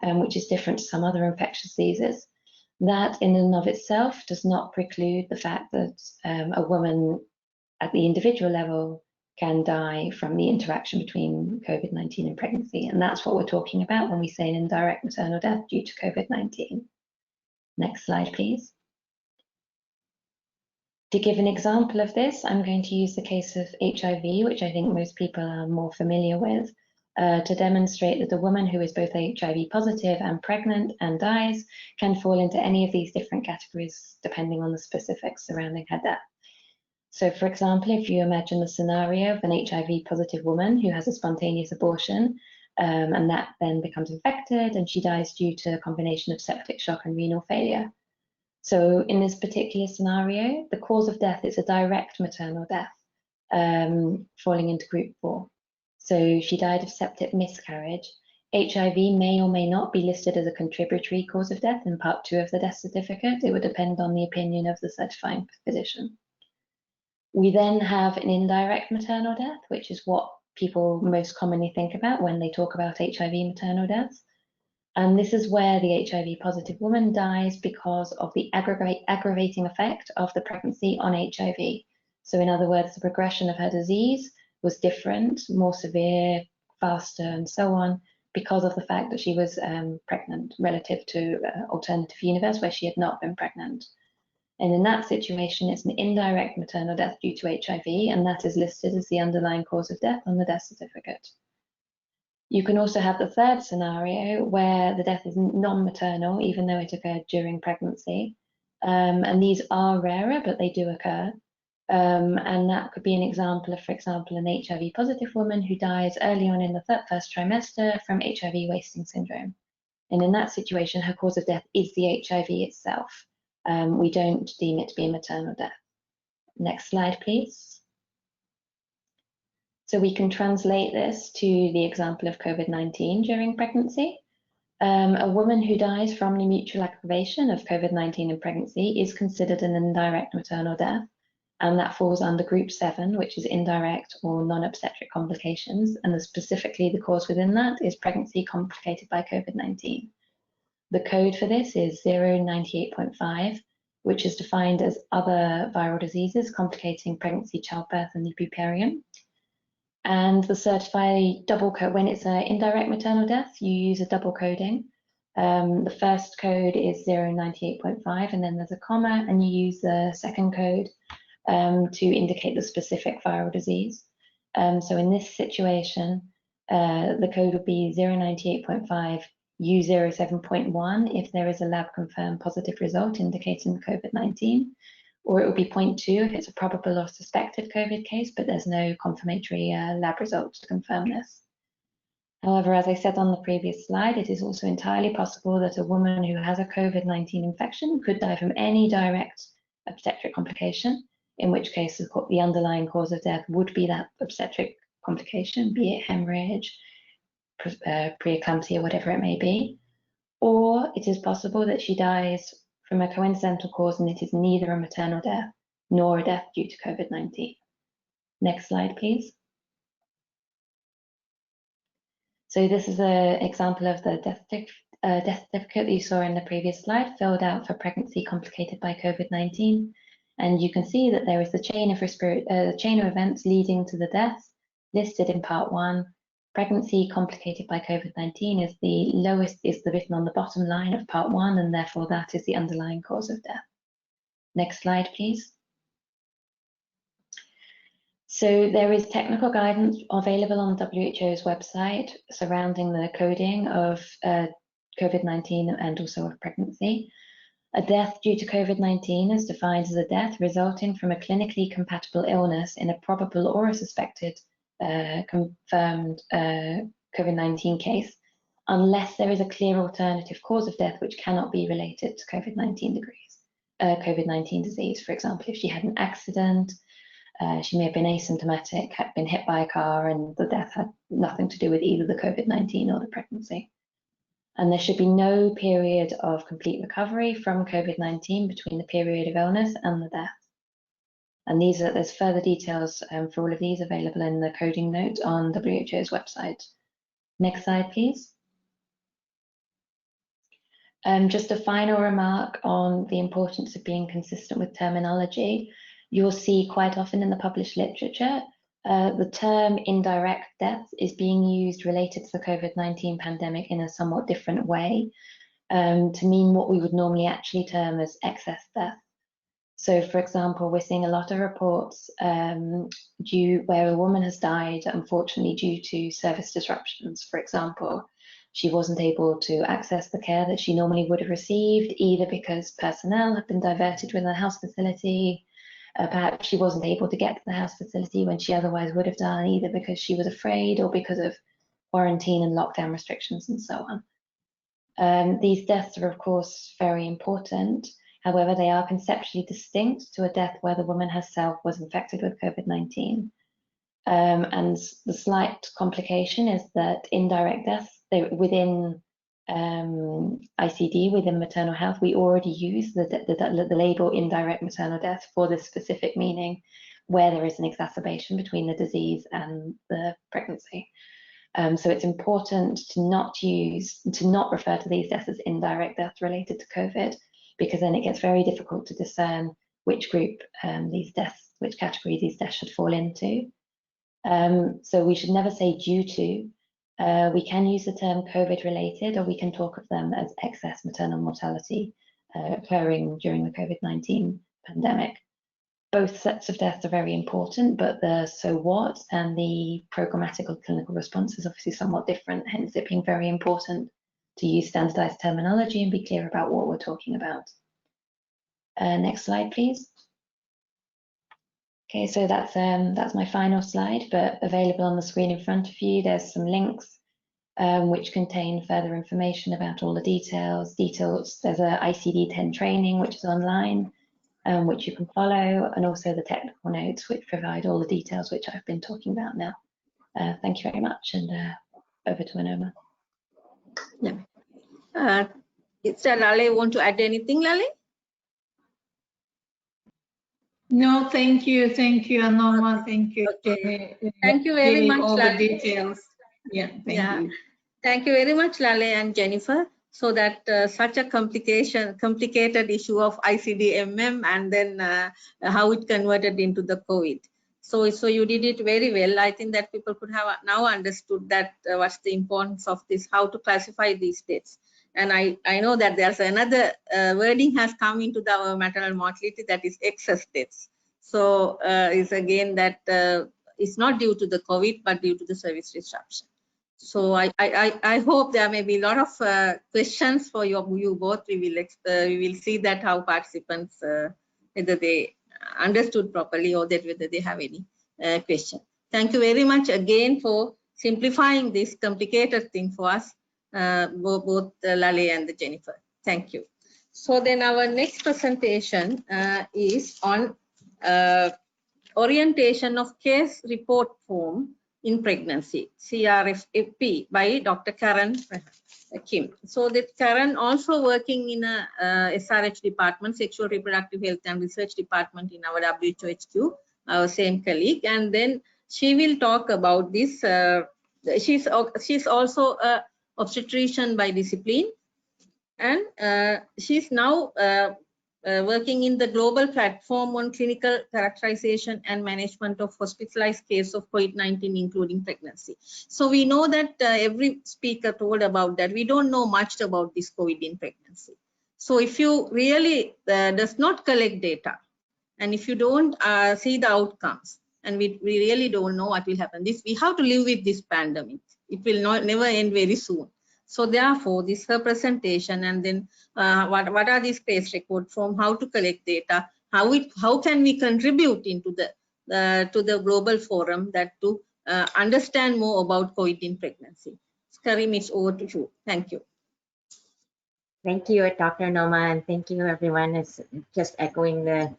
which is different to some other infectious diseases. That in and of itself does not preclude the fact that a woman at the individual level can die from the interaction between COVID-19 and pregnancy. And that's what we're talking about when we say an indirect maternal death due to COVID-19. Next slide, please. To give an example of this, I'm going to use the case of HIV, which I think most people are more familiar with, to demonstrate that a woman who is both HIV positive and pregnant and dies can fall into any of these different categories depending on the specifics surrounding her death. So for example, if you imagine the scenario of an HIV positive woman who has a spontaneous abortion, and that then becomes infected and she dies due to a combination of septic shock and renal failure. So in this particular scenario, the cause of death is a direct maternal death, falling into group 4. So she died of septic miscarriage. HIV may or may not be listed as a contributory cause of death in part 2 of the death certificate. It would depend on the opinion of the certifying physician. We then have an indirect maternal death, which is what people most commonly think about when they talk about HIV maternal deaths. And this is where the HIV positive woman dies because of the aggravating effect of the pregnancy on HIV. So in other words, the progression of her disease was different, more severe, faster, and so on, because of the fact that she was pregnant relative to alternative universe where she had not been pregnant. And in that situation, it's an indirect maternal death due to HIV, and that is listed as the underlying cause of death on the death certificate. You can also have the third scenario where the death is non-maternal, even though it occurred during pregnancy. And these are rarer, but they do occur. And that could be an example of, for example, an HIV positive woman who dies early on in the first trimester from HIV wasting syndrome. And in that situation, her cause of death is the HIV itself. We don't deem it to be a maternal death. Next slide, please. So we can translate this to the example of COVID-19 during pregnancy. A woman who dies from the mutual aggravation of COVID-19 in pregnancy is considered an indirect maternal death, and that falls under group 7, which is indirect or non-obstetric complications, and specifically the cause within that is pregnancy complicated by COVID-19. The code for this is 098.5, which is defined as other viral diseases complicating pregnancy, childbirth, and the puerperium. And the certified double code, when it's an indirect maternal death, you use a double coding. The first code is 098.5, and then there's a comma, and you use the second code to indicate the specific viral disease. So in this situation, the code would be 098.5 U07.1 if there is a lab confirmed positive result indicating COVID-19, or it would be 0.2 if it's a probable or suspected COVID case, but there's no confirmatory lab results to confirm this. However, as I said on the previous slide, it is also entirely possible that a woman who has a COVID-19 infection could die from any direct obstetric complication, in which case the underlying cause of death would be that obstetric complication, be it hemorrhage, preeclampsia, whatever it may be. Or it is possible that she dies from a coincidental cause and it is neither a maternal death nor a death due to COVID-19. Next slide, please. So this is an example of the death certificate that you saw in the previous slide, filled out for pregnancy complicated by COVID-19. And you can see that there is the chain of events leading to the death listed in part 1. Pregnancy complicated by COVID-19 is the lowest, is the written on the bottom line of part 1, and therefore that is the underlying cause of death. Next slide, please. So there is technical guidance available on WHO's website surrounding the coding of COVID-19 and also of pregnancy. A death due to COVID-19 is defined as a death resulting from a clinically compatible illness in a probable or a suspected confirmed COVID-19 case, unless there is a clear alternative cause of death which cannot be related to COVID-19 disease. For example, if she had an accident, she may have been asymptomatic, had been hit by a car, and the death had nothing to do with either the COVID-19 or the pregnancy. And there should be no period of complete recovery from COVID-19 between the period of illness and the death. And there's further details for all of these available in the coding note on WHO's website. Next slide, please. Just a final remark on the importance of being consistent with terminology. You'll see quite often in the published literature, the term indirect death is being used related to the COVID-19 pandemic in a somewhat different way to mean what we would normally actually term as excess death. So, for example, we're seeing a lot of reports where a woman has died, unfortunately, due to service disruptions. For example, she wasn't able to access the care that she normally would have received, either because personnel had been diverted within the house facility, perhaps she wasn't able to get to the house facility when she otherwise would have done, either because she was afraid or because of quarantine and lockdown restrictions and so on. These deaths are, of course, very important. However, they are conceptually distinct to a death where the woman herself was infected with COVID-19. And the slight complication is that indirect deaths, within ICD, within maternal health, we already use the label indirect maternal death for this specific meaning, where there is an exacerbation between the disease and the pregnancy. So it's important to not refer to these deaths as indirect deaths related to COVID, because then it gets very difficult to discern which group which category these deaths should fall into. So we should never say due to, We can use the term COVID-related, or we can talk of them as excess maternal mortality occurring during the COVID-19 pandemic. Both sets of deaths are very important, but the so what and the programmatic or clinical response is obviously somewhat different, hence it being very important to use standardized terminology and be clear about what we're talking about. Next slide, please. Okay, so that's my final slide, but available on the screen in front of you, there's some links which contain further information about all the details. There's a ICD-10 training, which is online, which you can follow, and also the technical notes, which provide all the details which I've been talking about now. Thank you very much, and over to Anoma. Yeah. Lale, want to add anything, Lale? No, thank you, Anoma. Thank you. Okay. Thank you very much, all Lale. the details. Yeah, thank you. Thank you very much, Lale and Jennifer. So that such a complicated issue of ICD-MM and then how it converted into the COVID. So you did it very well. I think that people could have now understood that what's the importance of this, how to classify these deaths. And I know that there's another wording has come into our maternal mortality, that is excess deaths. So it's again that it's not due to the COVID, but due to the service disruption. So I hope there may be a lot of questions for you both. We will see that how participants whether they understood properly or that whether they have any question. Thank you very much again for simplifying this complicated thing for us, both Lale and Jennifer. Thank you. So then our next presentation is on orientation of case report form in pregnancy, CRFP, by Dr. Karen Kim. So that Karen also working in a SRH department, Sexual Reproductive Health and Research department in our WHOHQ, our same colleague, and then she will talk about this. She's also a obstetrician by discipline, and she's now working in the global platform on clinical characterization and management of hospitalized case of COVID-19, including pregnancy. So we know that every speaker told about that. We don't know much about this COVID in pregnancy. So if you really does not collect data, and if you don't see the outcomes, and we really don't know what will happen, we have to live with this pandemic. It will never end very soon. So therefore, this her presentation, and then what are these case record form, how to collect data, how can we contribute into to the global forum that to understand more about COVID in pregnancy. Karim, it's over to you. Thank you. Thank you, Dr. Noma, and thank you, everyone. It's just echoing the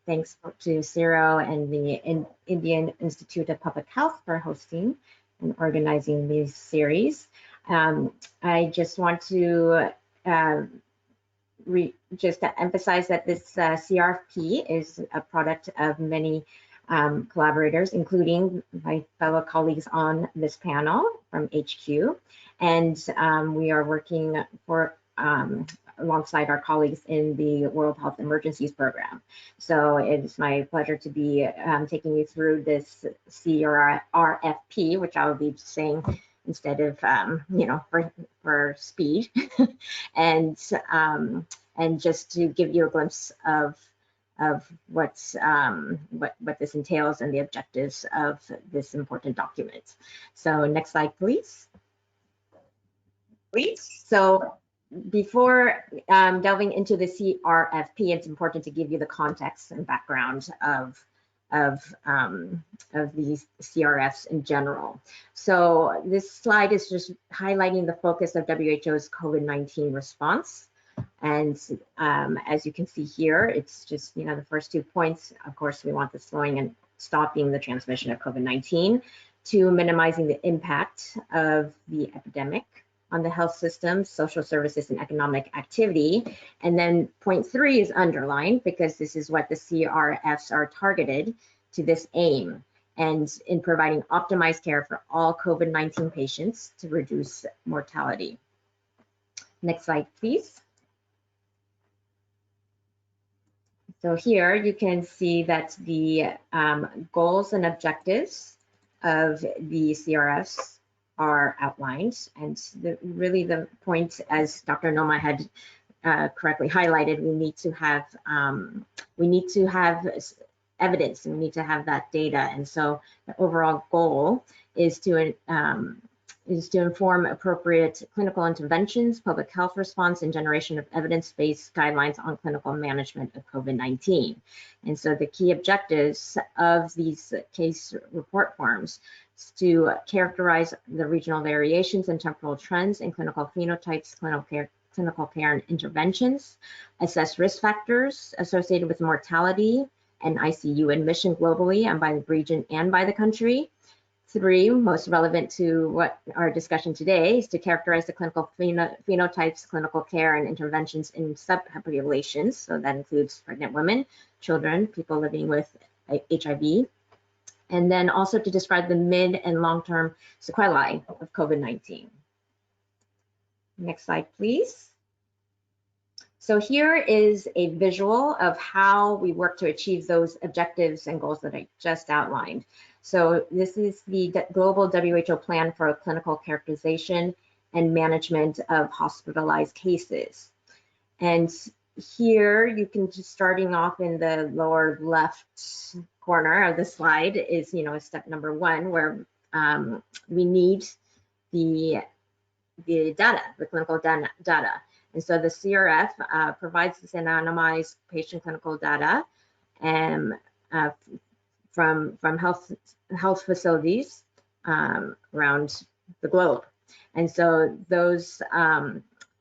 thanks to CIRO and the Indian Institute of Public Health for hosting and organizing this series. I just want to just to emphasize that this CRFP is a product of many collaborators, including my fellow colleagues on this panel from HQ. And we are working for alongside our colleagues in the World Health Emergencies Program. So it's my pleasure to be taking you through this CRFP, which I will be saying instead of for speed, and just to give you a glimpse of what this entails and the objectives of this important document. So next slide, please. So before delving into the CRFP, it's important to give you the context and background of these CRFs in general. So this slide is just highlighting the focus of WHO's COVID-19 response. And as you can see here, it's just, the first 2 points. Of course, we want the slowing and stopping the transmission of COVID-19, to minimizing the impact of the epidemic on the health system, social services, and economic activity. And then point 3 is underlined because this is what the CRFs are targeted to, this aim, and in providing optimized care for all COVID-19 patients to reduce mortality. Next slide, please. So here you can see that the goals and objectives of the CRFs are outlined. And really the point, as Dr. Noma had correctly highlighted, we need to have evidence, and we need to have that data. And so the overall goal is to inform appropriate clinical interventions, public health response, and generation of evidence-based guidelines on clinical management of COVID-19. And so the key objectives of these case report forms is to characterize the regional variations and temporal trends in clinical phenotypes, clinical care and interventions, assess risk factors associated with mortality and ICU admission globally and by the region and by the country. 3, most relevant to what our discussion today, is to characterize the clinical phenotypes, clinical care and interventions in subpopulations. So that includes pregnant women, children, people living with HIV, and then also to describe the mid and long-term sequelae of COVID-19. Next slide, please. So here is a visual of how we work to achieve those objectives and goals that I just outlined. So this is the global WHO plan for clinical characterization and management of hospitalized cases. And here you can just, starting off in the lower left corner of the slide is, step number 1, where we need the data, the clinical data. And so the CRF provides this anonymized patient clinical data from health facilities around the globe. And so those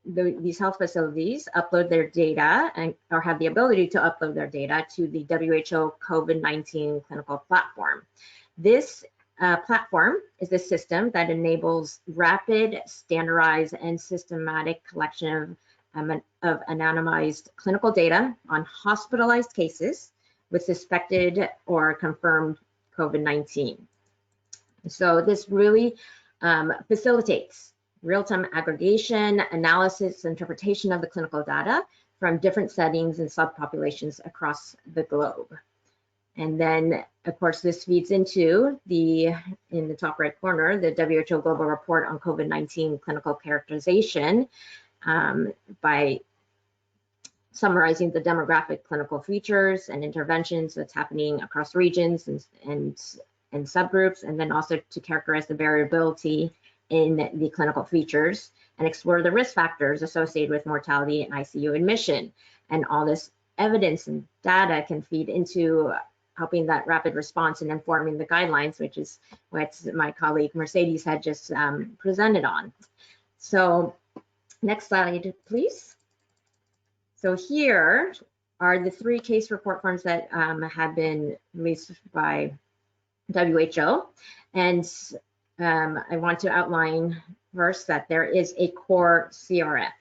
these health facilities upload their data or have the ability to upload their data to the WHO COVID-19 clinical platform. This platform is a system that enables rapid, standardized, and systematic collection of anonymized clinical data on hospitalized cases with suspected or confirmed COVID-19. So this really facilitates real-time aggregation, analysis, interpretation of the clinical data from different settings and subpopulations across the globe. And then, of course, this feeds into in the top right corner, the WHO Global Report on COVID-19 clinical characterization by summarizing the demographic clinical features and interventions that's happening across regions and subgroups, and then also to characterize the variability in the clinical features and explore the risk factors associated with mortality and ICU admission. And all this evidence and data can feed into helping that rapid response and informing the guidelines, which is what my colleague Mercedes had just presented on. So next slide, please. So here are the 3 case report forms that have been released by WHO. And I want to outline first that there is a core CRF,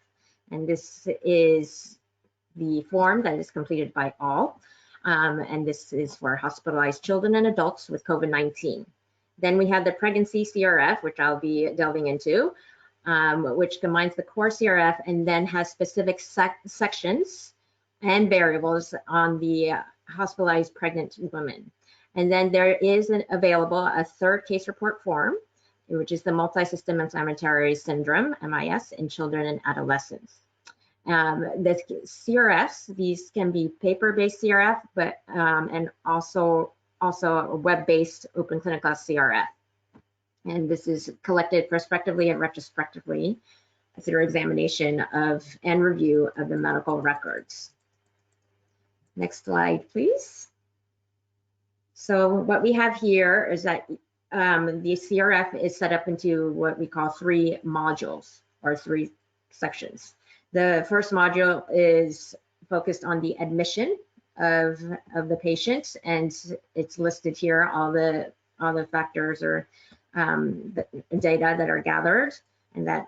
and this is the form that is completed by all, and this is for hospitalized children and adults with COVID-19. Then we have the pregnancy CRF, which I'll be delving into, which combines the core CRF and then has specific sections and variables on the hospitalized pregnant women. And then there is available a 3rd case report form, which is the multi-system inflammatory syndrome, MIS, in children and adolescents. The CRFs, these can be paper-based CRF, but and also a web-based open clinical CRF. And this is collected prospectively and retrospectively through examination of and review of the medical records. Next slide, please. So what we have here is that the CRF is set up into what we call 3 modules or 3 sections. The first module is focused on the admission of the patient, and it's listed here, all the factors or the data that are gathered, and that,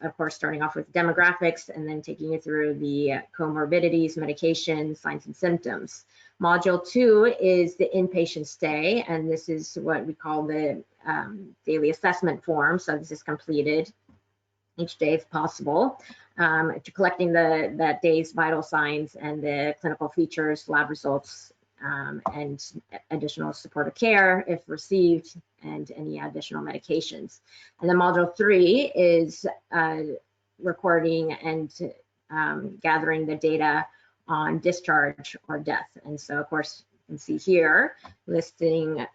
of course, starting off with demographics and then taking you through the comorbidities, medications, signs and symptoms. Module 2 is the inpatient stay, and this is what we call the daily assessment form. So this is completed each day if possible, to collecting that day's vital signs and the clinical features, lab results, and additional supportive care if received, and any additional medications. And then module 3 is recording and gathering the data on discharge or death. And so, of course, you can see here listing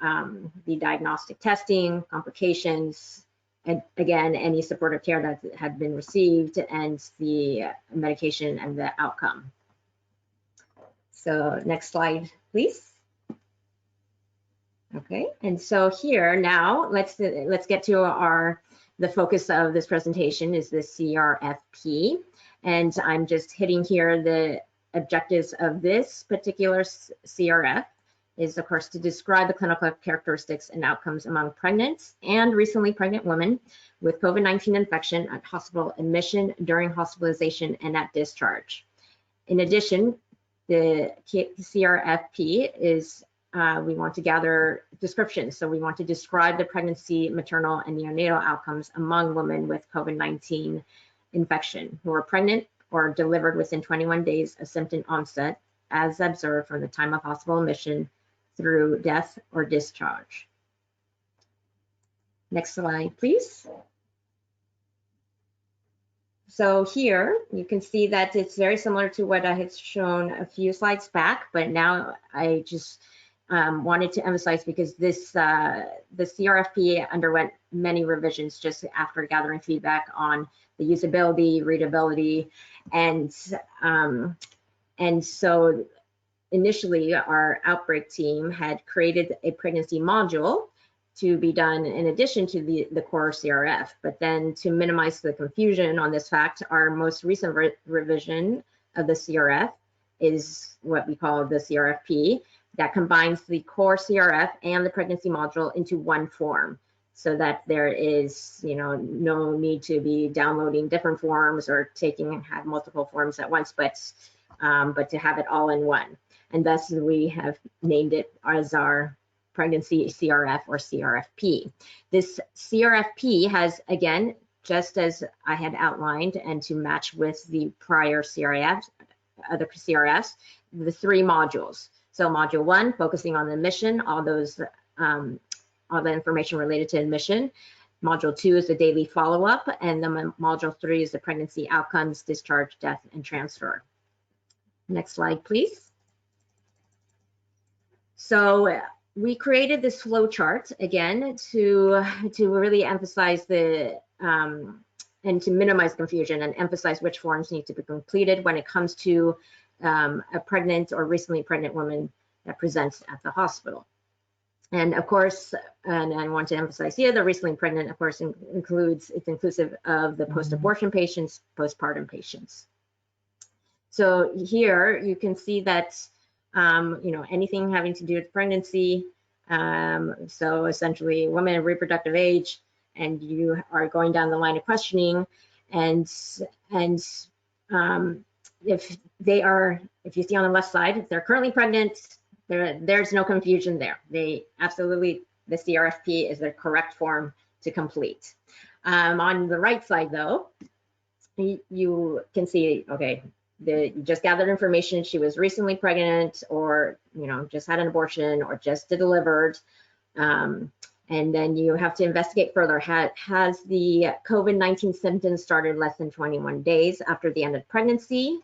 the diagnostic testing, complications, and again, any supportive care that had been received, and the medication and the outcome. So next slide, please. Okay, and so here now, let's get to the focus of this presentation is the CRFP. And I'm just hitting here the objectives of this particular CRF is, of course, to describe the clinical characteristics and outcomes among pregnant and recently pregnant women with COVID-19 infection at hospital admission, during hospitalization, and at discharge. In addition, the CRFP is, we want to gather descriptions. So we want to describe the pregnancy, maternal, and neonatal outcomes among women with COVID-19 infection who are pregnant or delivered within 21 days of symptom onset, as observed from the time of hospital admission through death or discharge. Next slide, please. So here you can see that it's very similar to what I had shown a few slides back, but now I just wanted to emphasize, because this the CRFP underwent many revisions just after gathering feedback on the usability, readability, and so initially our outbreak team had created a pregnancy module to be done in addition to the core CRF. But then, to minimize the confusion on this fact, our most recent revision of the CRF is what we call the CRFP, that combines the core CRF and the pregnancy module into one form, so that there is, no need to be downloading different forms or have multiple forms at once, but to have it all in one. And thus we have named it as our pregnancy CRF or CRFP. This CRFP has, again, just as I had outlined, and to match with the prior CRFs, other CRFs, the 3 modules. So module 1, focusing on the admission, all the information related to admission. Module 2 is the daily follow-up, and then module 3 is the pregnancy outcomes, discharge, death, and transfer. Next slide, please. So we created this flow chart again to really emphasize and to minimize confusion and emphasize which forms need to be completed when it comes to a pregnant or recently pregnant woman that presents at the hospital. And of course, and I want to emphasize here, the recently pregnant, of course, it's inclusive of the post-abortion patients, postpartum patients. So here you can see that, anything having to do with pregnancy, so essentially women of reproductive age, and you are going down the line of questioning, and if you see on the left side, if they're currently pregnant, there's no confusion there. They absolutely, the CRFP is the correct form to complete. On the right side though, you can see, okay, you just gathered information, she was recently pregnant, or just had an abortion, or just delivered, and then you have to investigate further. Has the COVID-19 symptoms started less than 21 days after the end of pregnancy?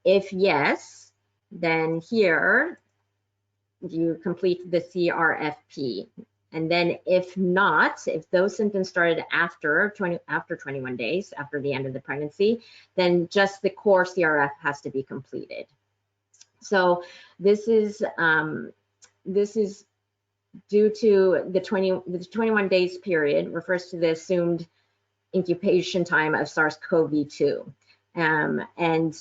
If yes, then here you complete the CRFP. And then if not, if those symptoms started after 21 days after the end of the pregnancy, then just the core CRF has to be completed. So this is due to the 21 days period refers to the assumed incubation time of SARS-CoV-2, and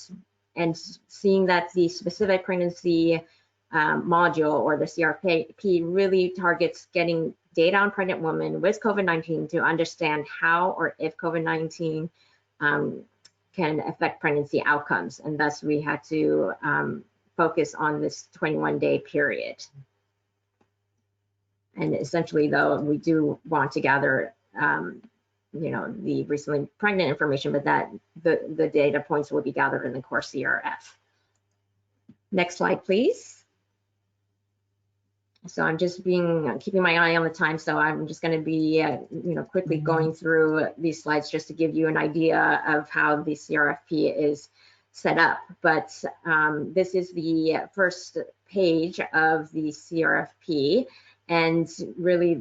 seeing that the specific pregnancy module or the CRFP really targets getting data on pregnant women with COVID-19 to understand how or if COVID-19 can affect pregnancy outcomes, and thus we had to focus on this 21-day period. And essentially, though, we do want to gather, the recently pregnant information, but that the data points will be gathered in the core CRF. Next slide, please. So I'm just keeping my eye on the time. So I'm just going to be, quickly going through these slides just to give you an idea of how the CRFP is set up. But this is the first page of the CRFP, and really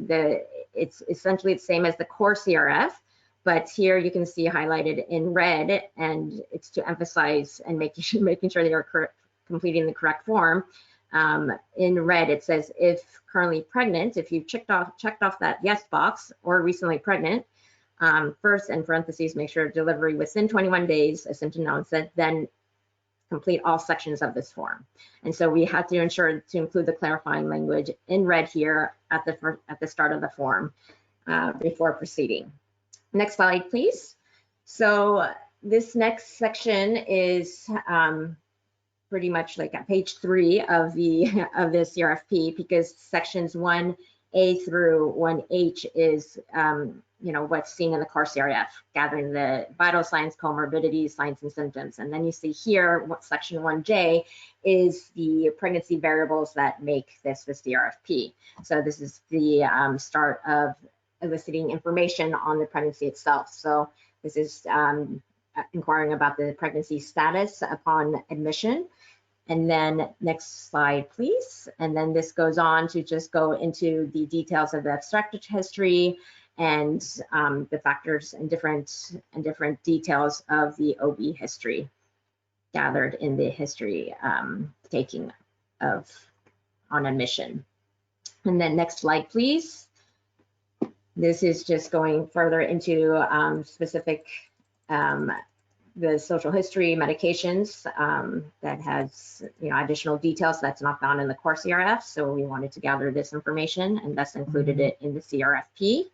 it's essentially the same as the core CRF. But here you can see highlighted in red, and it's to emphasize and making sure that you're completing the correct form. In red, it says if currently pregnant, if you've checked off that yes box, or recently pregnant, first in parentheses, make sure delivery within 21 days of symptom onset, then complete all sections of this form. And so we had to ensure to include the clarifying language in red here at the start of the form before proceeding. Next slide, please. So this next section is pretty much like at page 3 of the CRFP, because sections 1A through 1H is what's seen in the core CRF, gathering the vital signs, comorbidities, signs and symptoms. And then you see here what section 1J is the pregnancy variables that make this the CRFP. So this is the start of eliciting information on the pregnancy itself. So this is inquiring about the pregnancy status upon admission. And then next slide, please. And then this goes on to just go into the details of the obstetric history and the factors and different details of the OB history gathered in the history taking of on admission. And then next slide, please. This is just going further into specific the social history, medications that has additional details that's not found in the core CRF. So we wanted to gather this information and thus included it in the CRFP.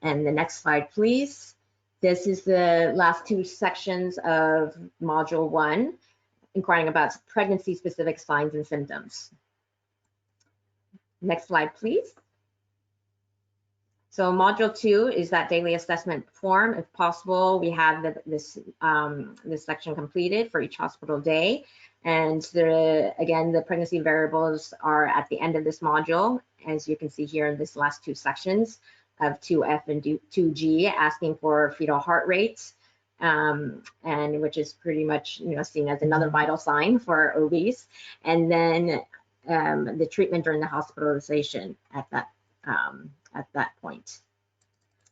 And the next slide, please. This is the last 2 sections of module 1, inquiring about pregnancy-specific signs and symptoms. Next slide, please. So module 2 is that daily assessment form. If possible, we have this section completed for each hospital day. And again, the pregnancy variables are at the end of this module, as you can see here in this last 2 sections of 2F and 2G, asking for fetal heart rate, and which is pretty much seen as another vital sign for OBs. And then the treatment during the hospitalization at that point.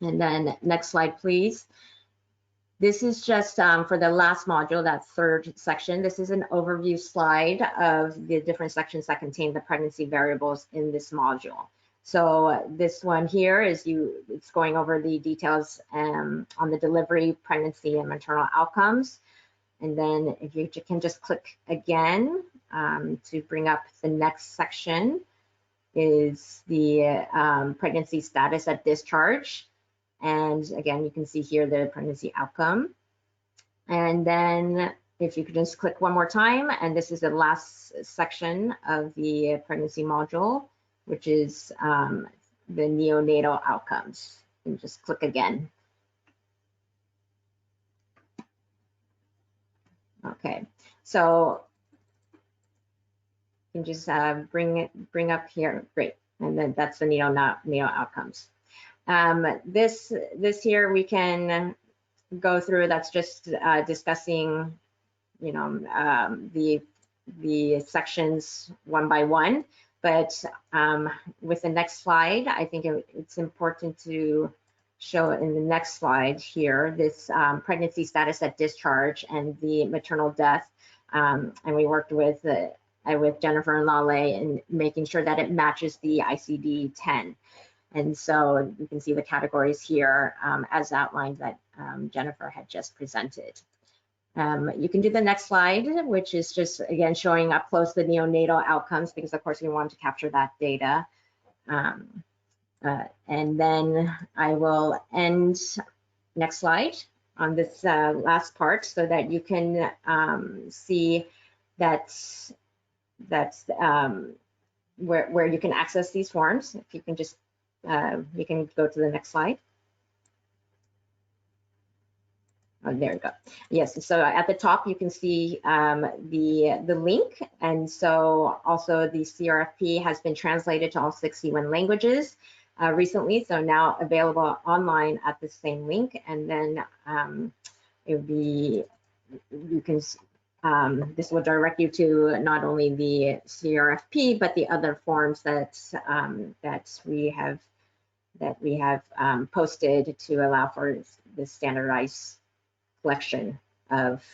And then next slide, please. This is just for the last module, that 3rd section. This is an overview slide of the different sections that contain the pregnancy variables in this module. So this one here is it's going over the details on the delivery, pregnancy, and maternal outcomes. And then if you can just click again to bring up the next section, is the pregnancy status at discharge. And again, you can see here the pregnancy outcome. And then if you could just click one more time, and this is the last section of the pregnancy module, which is the neonatal outcomes. You can just click again. Okay, so you can just bring up here, great, and then that's the neonatal outcomes. This here we can go through. That's just discussing, the sections one by one. But with the next slide, I think it's important to show in the next slide here this pregnancy status at discharge and the maternal death. And we worked with Jennifer and Lale in making sure that it matches the ICD-10. And so you can see the categories here as outlined that Jennifer had just presented. You can do the next slide, which is just, again, showing up close the neonatal outcomes, because of course we want to capture that data. And then I will end, next slide, on this last part so that you can see that's where you can access these forms. If you can just, you can go to the next slide. Oh, there we go. Yes, so at the top you can see the link, and so also the CRFP has been translated to all 61 languages recently, so now available online at the same link, and then it will be, you can, this will direct you to not only the CRFP but the other forms that we have posted to allow for the standardized collection of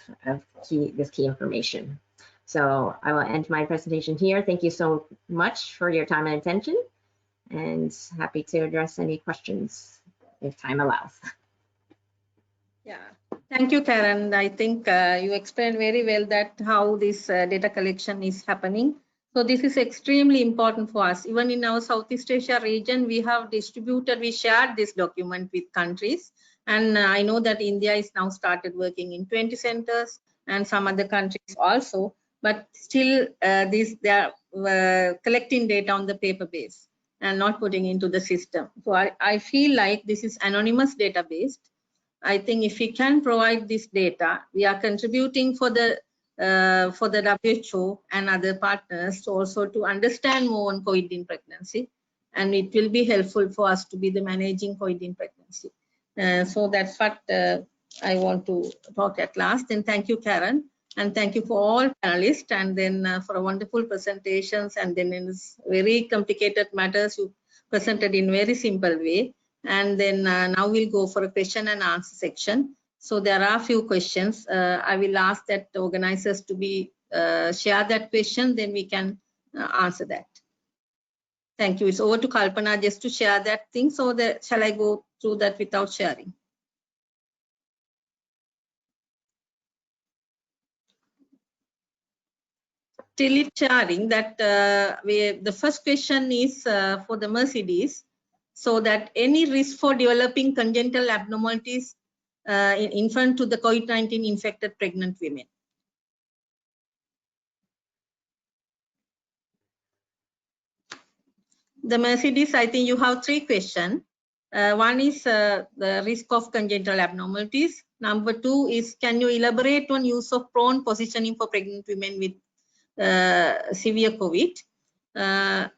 this key information. So I will end my presentation here. Thank you so much for your time and attention, and happy to address any questions if time allows. Yeah, thank you, Karen. I think you explained very well that how this data collection is happening. So this is extremely important for us. Even in our Southeast Asia region, we have distributed, we shared this document with countries. And I know that India is now started working in 20 centers and some other countries also, but still they are collecting data on the paper base and not putting into the system. So I feel like this is anonymous database. I think if we can provide this data, we are contributing for the WHO and other partners also to understand more on COVID in pregnancy, and it will be helpful for us to be the managing COVID in pregnancy. So that's what I want to talk at last. And thank you, Karen, and thank you for all panelists, and then for a wonderful presentations, and then in this very complicated matters you presented in very simple way. And then now we'll go for a question and answer section. So there are a few questions. I will ask that the organizers to be share that question, then we can answer that. Thank you. It's over to Kalpana just to share that thing. So shall I go through that without sharing? Till it's sharing that the first question is for the Mercedes. So that any risk for developing congenital abnormalities in infant to the COVID-19 infected pregnant women? The Mercedes, I think you have three questions. One is the risk of congenital abnormalities. Number two is, can you elaborate on use of prone positioning for pregnant women with severe COVID?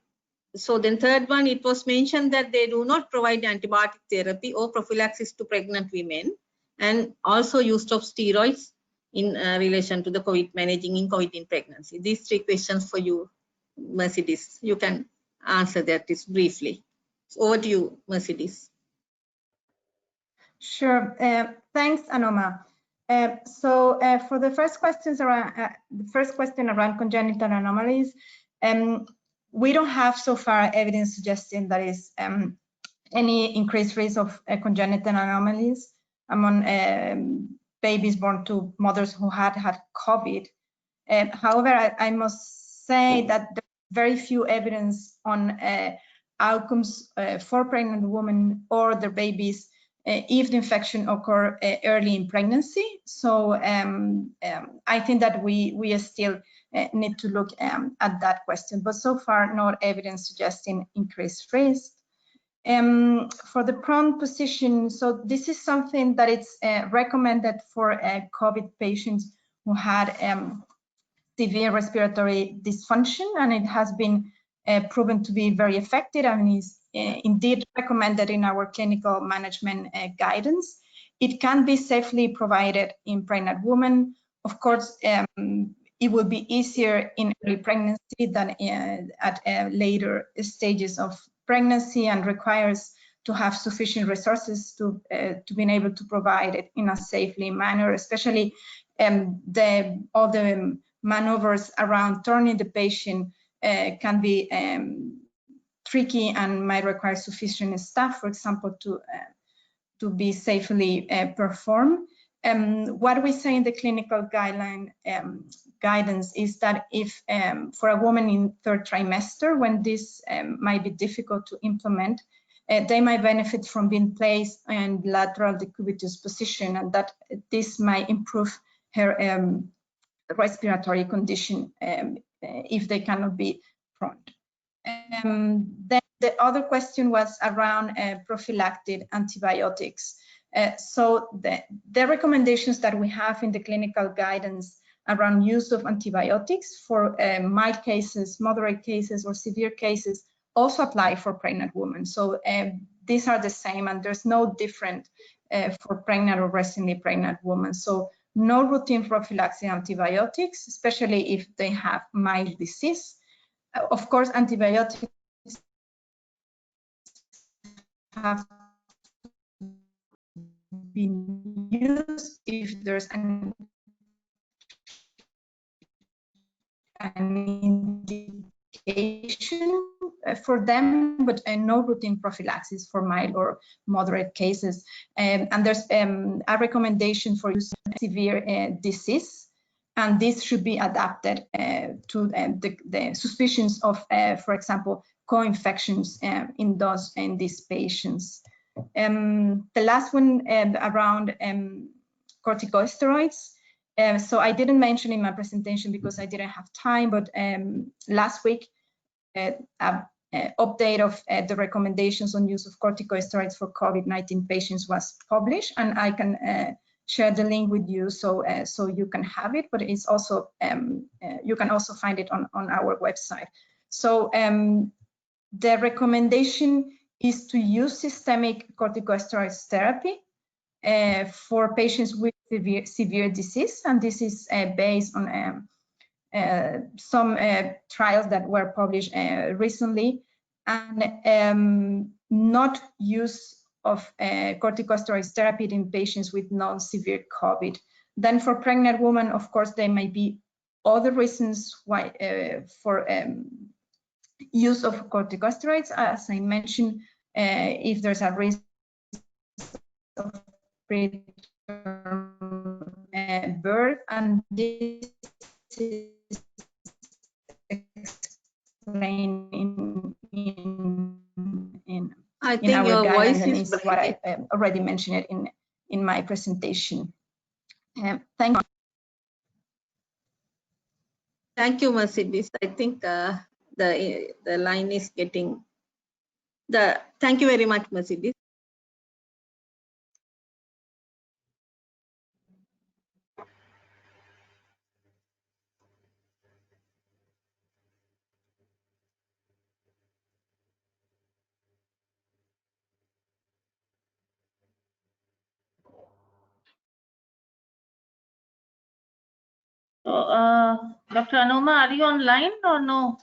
So then third one, it was mentioned that they do not provide antibiotic therapy or prophylaxis to pregnant women, and also use of steroids in relation to the COVID, managing in COVID in pregnancy. These three questions for you, Mercedes. You can answer that briefly. So over to you, Mercedes. Sure. Thanks, Anoma. So for the first questions around the first question around congenital anomalies, we don't have so far evidence suggesting there is any increased risk of congenital anomalies among babies born to mothers who had COVID. However, I must say that there's very few evidence on outcomes for pregnant women or their babies if the infection occur early in pregnancy. So I think that we still need to look at that question, but so far no evidence suggesting increased risk. For the prone position, so this is something that it's recommended for COVID patients who had severe respiratory dysfunction, and it has been proven to be very effective and is indeed recommended in our clinical management guidance. It can be safely provided in pregnant women. Of course, it will be easier in early pregnancy than at later stages of pregnancy, and requires to have sufficient resources to be able to provide it in a safely manner, especially all the maneuvers around turning the patient can be tricky and might require sufficient staff, for example, to be safely performed. What we say in the clinical guideline guidance is that if for a woman in third trimester, when this might be difficult to implement, they might benefit from being placed in lateral decubitus position, and that this might improve her respiratory condition if they cannot be prone. Then the other question was around prophylactic antibiotics. So the recommendations that we have in the clinical guidance around use of antibiotics for mild cases, moderate cases, or severe cases also apply for pregnant women. So these are the same, and there's no different for pregnant or recently pregnant women. So no routine prophylaxis antibiotics, especially if they have mild disease. Of course, antibiotics have been used if there's an indication for them, but no routine prophylaxis for mild or moderate cases. And there's a recommendation for use of severe disease, and this should be adapted to the suspicions of, for example, co-infections in these patients. The last one around corticosteroids. So I didn't mention in my presentation because I didn't have time, but last week, update of the recommendations on use of corticosteroids for COVID-19 patients was published, and I can share the link with you so you can have it, but it's also you can also find it on our website. So the recommendation is to use systemic corticosteroids therapy for patients with severe disease, and this is based on some trials that were published recently, and not use of corticosteroids therapy in patients with non-severe COVID. Then for pregnant women, of course, there may be other reasons why for use of corticosteroids, as I mentioned, if there's a risk of preterm birth, and this is explained in I think our your voice guidance, is and is what I already mentioned it in my presentation. Thank you. Thank you, Mercedes. I think the line is getting the. Thank you very much, Mercedes. So, Dr. Anuma, are you online or no?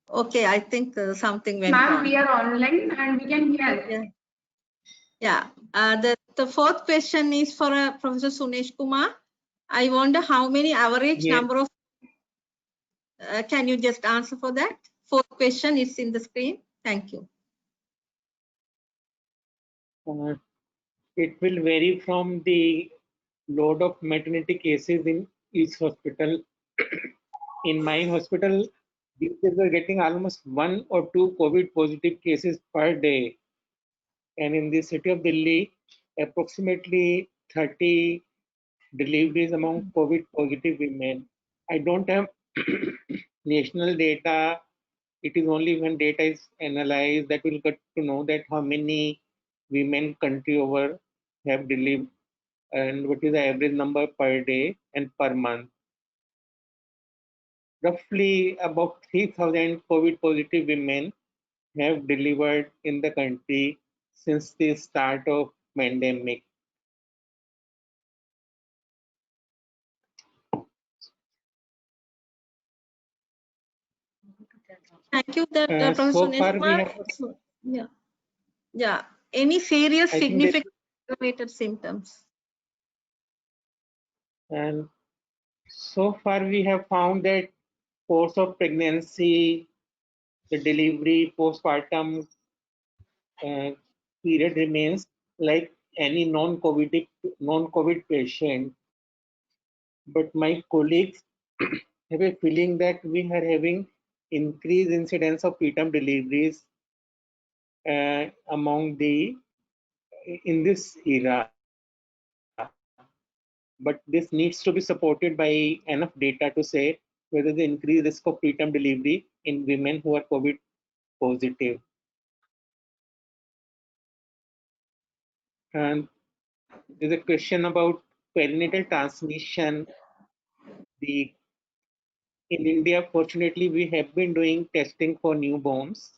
Okay, I think something went Ma'am, wrong. we are online and we can hear. Yeah. The fourth question is for Professor Sunesh Kumar. I wonder how many average number of. Can you just answer for that? Fourth question is in the screen. Thank you. It will vary from the load of maternity cases in each hospital. In my hospital, these days we're getting almost 1 or 2 COVID positive cases per day. And in the city of Delhi, approximately 30 deliveries among COVID positive women. I don't have national data. It is only when data is analyzed that we'll get to know that how many women country over have delivered and what is the average number per day and per month. Roughly about 3,000 COVID positive women have delivered in the country since the start of pandemic. Thank you, Professor So far we Sunesh have, yeah. Any serious, I think significant aggravated symptoms? and so far we have found that course of pregnancy, the delivery, postpartum period remains like any non-COVID patient. But my colleagues have a feeling that we are having increased incidence of preterm deliveries in this era. But this needs to be supported by enough data to say whether the increased risk of preterm delivery in women who are COVID positive. And there's a question about perinatal transmission. In India, fortunately, we have been doing testing for newborns.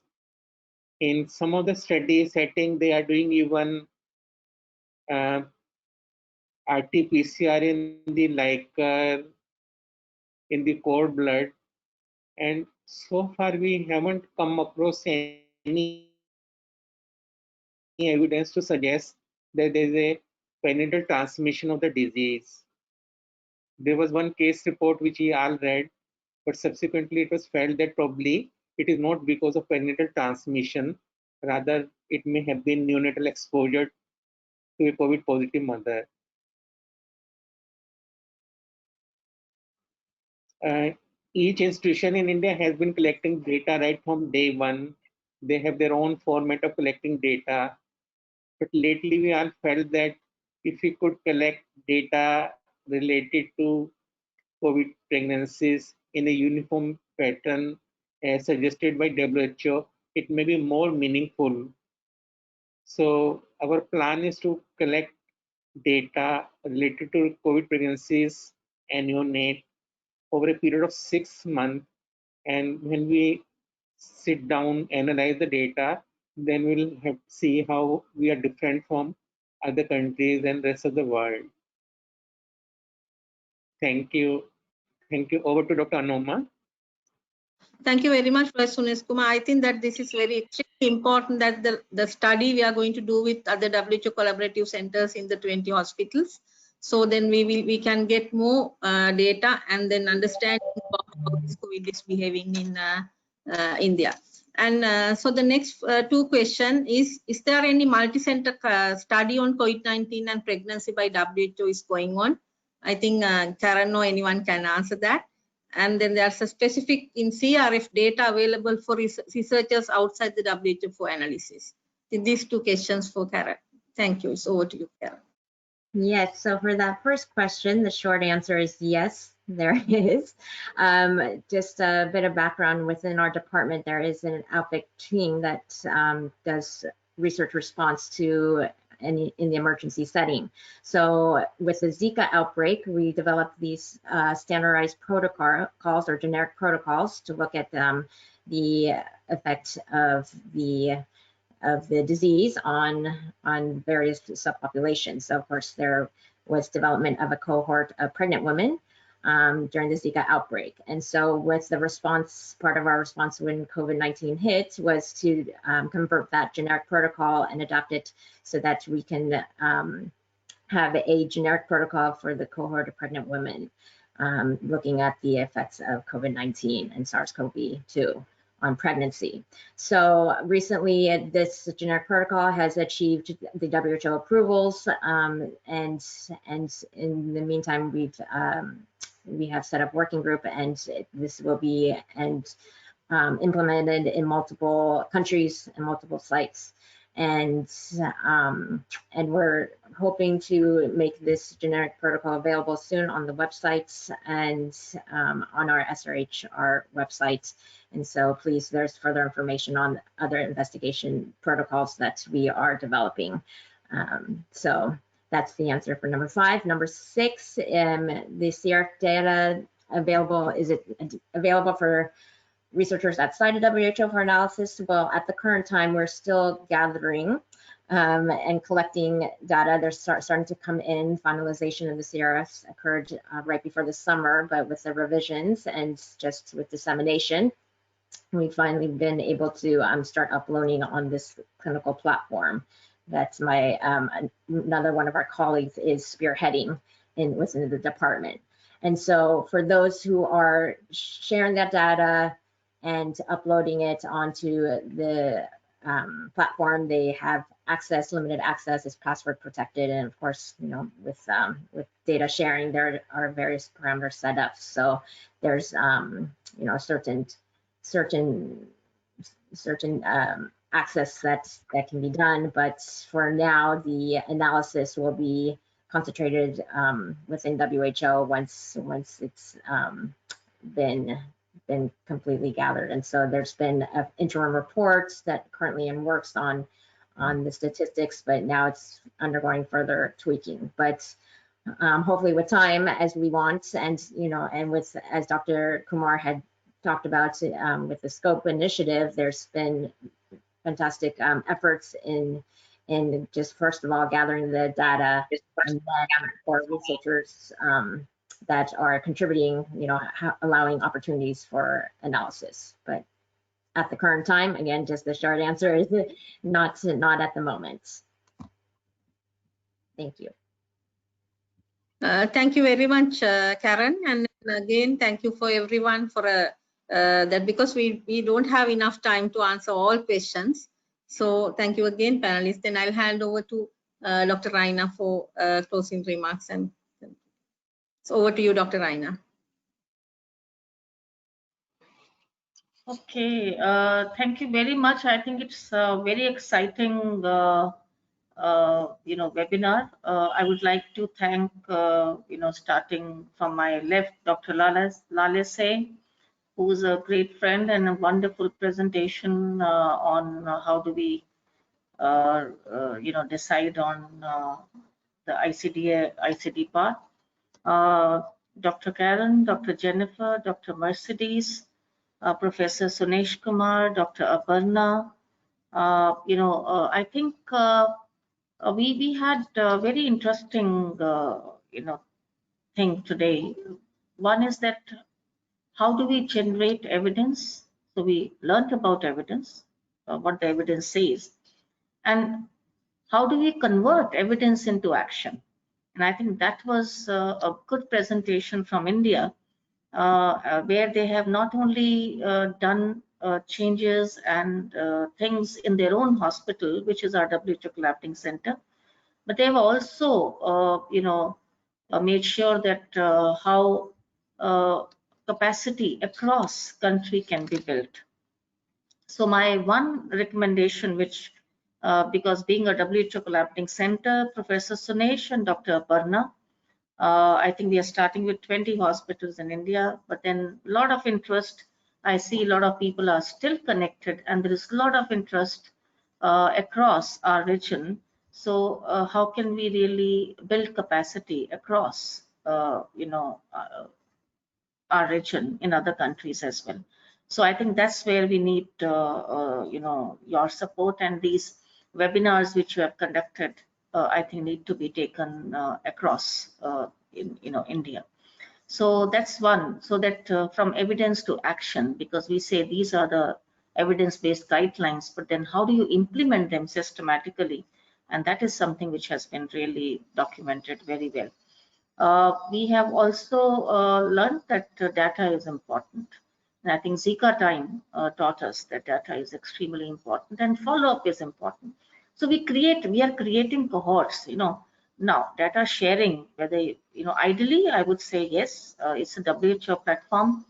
In some of the study setting, they are doing even RT-PCR in the liquor, in the cord blood, and so far we haven't come across any evidence to suggest that there is a perinatal transmission of the disease. There was one case report which we all read, but subsequently it was felt that probably it is not because of perinatal transmission, rather it may have been neonatal exposure to a COVID positive mother. Each institution in India has been collecting data right from day one. They have their own format of collecting data. But lately we all felt that if we could collect data related to COVID pregnancies in a uniform pattern as suggested by WHO, it may be more meaningful. So our plan is to collect data related to COVID pregnancies and neonate over a period of 6 months. And when we sit down, analyze the data, then we'll have to see how we are different from other countries and rest of the world. Thank you. Thank you. Over to Dr. Anoma. Thank you very much, Professor Sunesh Kumar. I think that this is very extremely important that the study we are going to do with other WHO collaborative centers in the 20 hospitals. So then we can get more data and then understand about how this COVID is behaving in India. And so the next two question is there any multi-center study on COVID-19 and pregnancy by WHO is going on? I think Karen or anyone can answer that. And then there's a specific in CRF data available for researchers outside the WHO for analysis. These two questions for Karen. Thank you. It's over to you, Karen. Yes, so for that first question, the short answer is yes, there is. Just a bit of background within our department, there is an outbreak team that does research response to in the emergency setting. So with the Zika outbreak, we developed these standardized protocols or generic protocols to look at the effect of the disease on various subpopulations. So of course there was development of a cohort of pregnant women during the Zika outbreak. And so with the response, part of our response when COVID-19 hit was to convert that generic protocol and adopt it so that we can have a generic protocol for the cohort of pregnant women, looking at the effects of COVID-19 and SARS-CoV-2 on pregnancy. So recently this generic protocol has achieved the WHO approvals, and in the meantime we have set up working group, and this will be implemented in multiple countries and multiple sites. And we're hoping to make this generic protocol available soon on the websites and on our SRHR website. And so please, there's further information on other investigation protocols that we are developing. So that's the answer for number 5. Number 6, the CRF data available, is it available for researchers outside of WHO for analysis? Well, at the current time, we're still gathering and collecting data. They're starting to come in. Finalization of the CRFs occurred right before the summer, but with the revisions and just with dissemination, we've finally been able to start uploading on this clinical platform. That's my another one of our colleagues is spearheading within the department. And so for those who are sharing that data and uploading it onto the platform, they have access, limited access, is password protected, and of course, you know, with data sharing, there are various parameters set up. So there's you know, certain access that can be done, but for now the analysis will be concentrated within WHO once it's been completely gathered. And so there's been interim reports that currently in works on on the statistics, but now it's undergoing further tweaking. But hopefully with time, as we want, and and with, as Dr. Kumar had talked about, with the SCOPE initiative, there's been fantastic efforts in just first of all gathering the data, and then for researchers that are contributing, allowing opportunities for analysis. But at the current time, again, just the short answer is not at the moment. Thank you. Thank you very much, Karen. And again, thank you for everyone for that, because we don't have enough time to answer all questions. So thank you again, panelists. Then I'll hand over to Dr. Raina for closing remarks. And so over to you, Dr. Raina. Okay, thank you very much. I think it's a very exciting webinar. I would like to thank starting from my left, Dr. Lale Singh, who's a great friend, and a wonderful presentation on how do we decide on the ICD part. Dr. Karen, Dr. Jennifer, Dr. Mercedes, Professor Sunesh Kumar, Dr. Aparna. I think we had a very interesting thing today. One is that how do we generate evidence? So we learned about evidence, what the evidence says, and how do we convert evidence into action? And I think that was a good presentation from India, where they have not only done changes and things in their own hospital, which is our WHO Collaborating Center, but they have also, made sure that how capacity across country can be built. So my one recommendation, which because being a WHO Collaborating Center, Professor Sunesh and Dr. Aparna, I think we are starting with 20 hospitals in India, but then a lot of interest. I see a lot of people are still connected, and there is a lot of interest across our region. So how can we really build capacity across, our region in other countries as well? So I think that's where we need, your support, and these webinars which you have conducted, I think need to be taken across in India. So that's one. So that from evidence to action, because we say these are the evidence-based guidelines, but then how do you implement them systematically? And that is something which has been really documented very well. We have also learned that data is important. And I think Zika time taught us that data is extremely important, and follow-up is important. So we are creating cohorts, now data sharing, whether, ideally I would say yes, it's a WHO platform,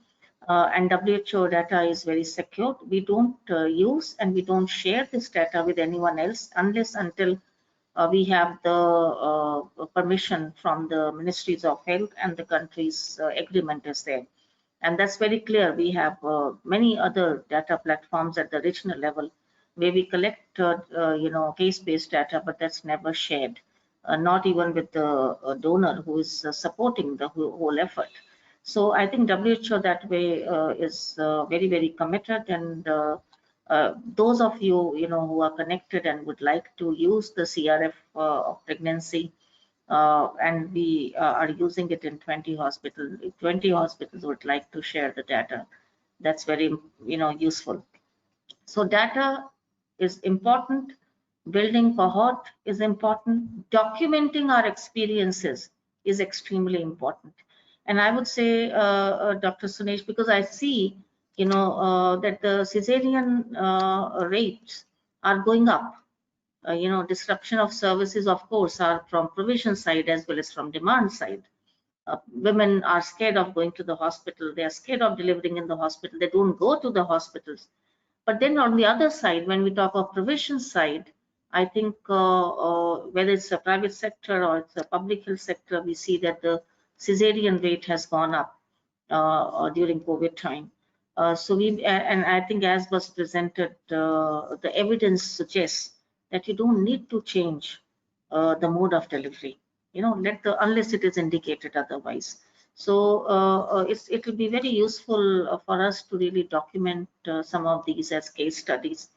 and WHO data is very secure. We don't use and we don't share this data with anyone else unless until we have the permission from the ministries of health and the country's agreement is there. And that's very clear. We have many other data platforms at the regional level where we collect, case-based data, but that's never shared, not even with the donor who is supporting the whole effort. So I think WHO that way is very, very committed, and those of you, who are connected and would like to use the CRF of pregnancy, and we are using it in 20 hospitals. 20 hospitals would like to share the data. That's very, useful. So data is important. Building cohort is important. Documenting our experiences is extremely important. And I would say, Dr. Sunesh, because I see, that the cesarean rates are going up. Disruption of services, of course, are from provision side as well as from demand side. Women are scared of going to the hospital. They are scared of delivering in the hospital. They don't go to the hospitals. But then on the other side, when we talk of provision side, I think whether it's a private sector or it's a public health sector, we see that the cesarean rate has gone up during COVID time. And I think as was presented, the evidence suggests that you don't need to change the mode of delivery, unless it is indicated otherwise. So it will be very useful for us to really document some of these as case studies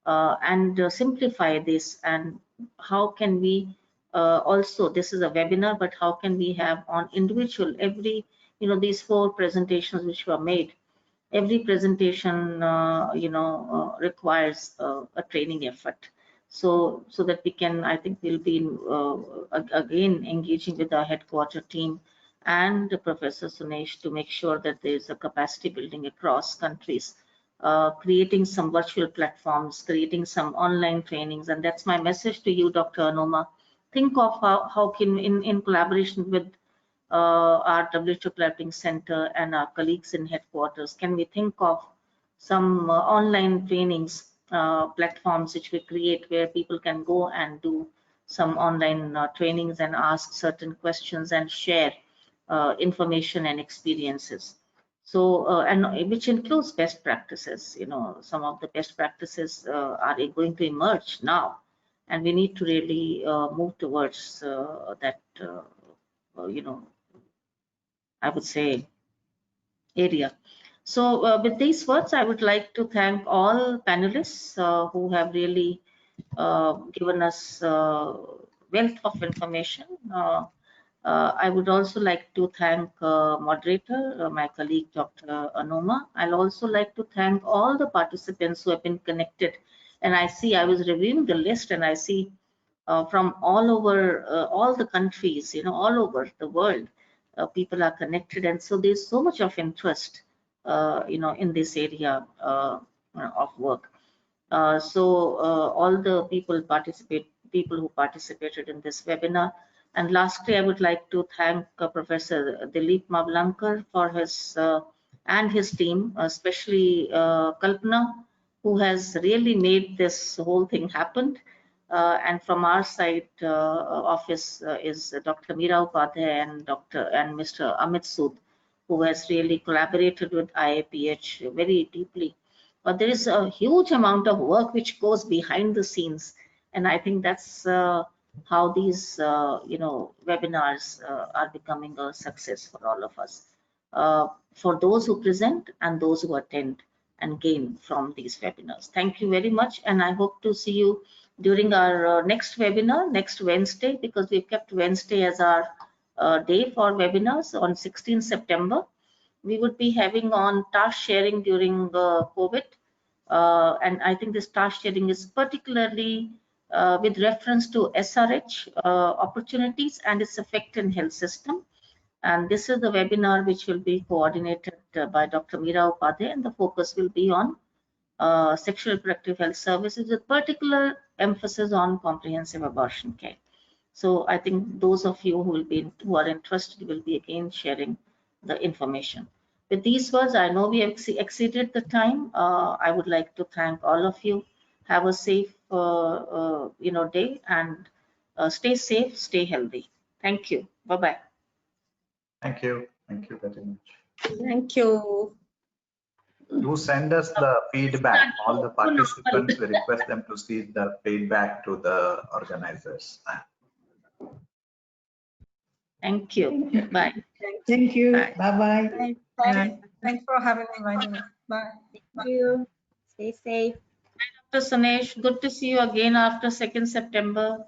and simplify this. And how can we also, this is a webinar, but how can we have on individual these 4 presentations which were made, every presentation requires a training effort, so that we can, I think we'll be again engaging with our headquarter team and Professor Sunesh to make sure that there's a capacity building across countries, creating some virtual platforms, creating some online trainings. And that's my message to you, Dr. Anoma. Think of how can, in collaboration with our WHO Collaborating Center and our colleagues in headquarters, can we think of some online trainings platforms which we create, where people can go and do some online trainings and ask certain questions and share information and experiences. So and which includes best practices. Some of the best practices are going to emerge now, and we need to really move towards that I would say area. So with these words, I would like to thank all panelists who have really given us wealth of information. I would also like to thank moderator, my colleague, Dr. Anoma. I'll also like to thank all the participants who have been connected. And I was reviewing the list, and I see from all over, all the countries, all over the world, people are connected. And so there's so much of interest, in this area of work. So all the people who participated in this webinar. And lastly, I would like to thank Professor Dilip Mawlankar for his and his team, especially Kalpana, who has really made this whole thing happen. And from our side office is Dr. Meera Upadhyay and Mr. Amit Sood, who has really collaborated with IAPH very deeply. But there is a huge amount of work which goes behind the scenes, and I think that's how these webinars are becoming a success for all of us, for those who present and those who attend and gain from these webinars. Thank you very much, and I hope to see you during our next webinar next Wednesday, because we've kept Wednesday as our day for webinars on 16 September. We would be having on task sharing during COVID. And I think this task sharing is particularly with reference to SRH opportunities and its effect in health system. And this is the webinar which will be coordinated by Dr. Meera Upadhyay, and the focus will be on sexual reproductive health services, with particular emphasis on comprehensive abortion care. So I think those of you who are interested will be again sharing the information. With these words, I know we have exceeded the time. I would like to thank all of you. Have a safe day, and stay safe, stay healthy. Thank you. Bye-bye. Thank you. Thank you very much. Thank you. Do send us the feedback. All the participants, we request them to see the feedback to the organizers. Thank you. Bye. Thank you. Bye. Bye-bye. Thanks for having me. Bye. Thank you. Stay safe. Dr. Sunesh, good to see you again after 2nd September.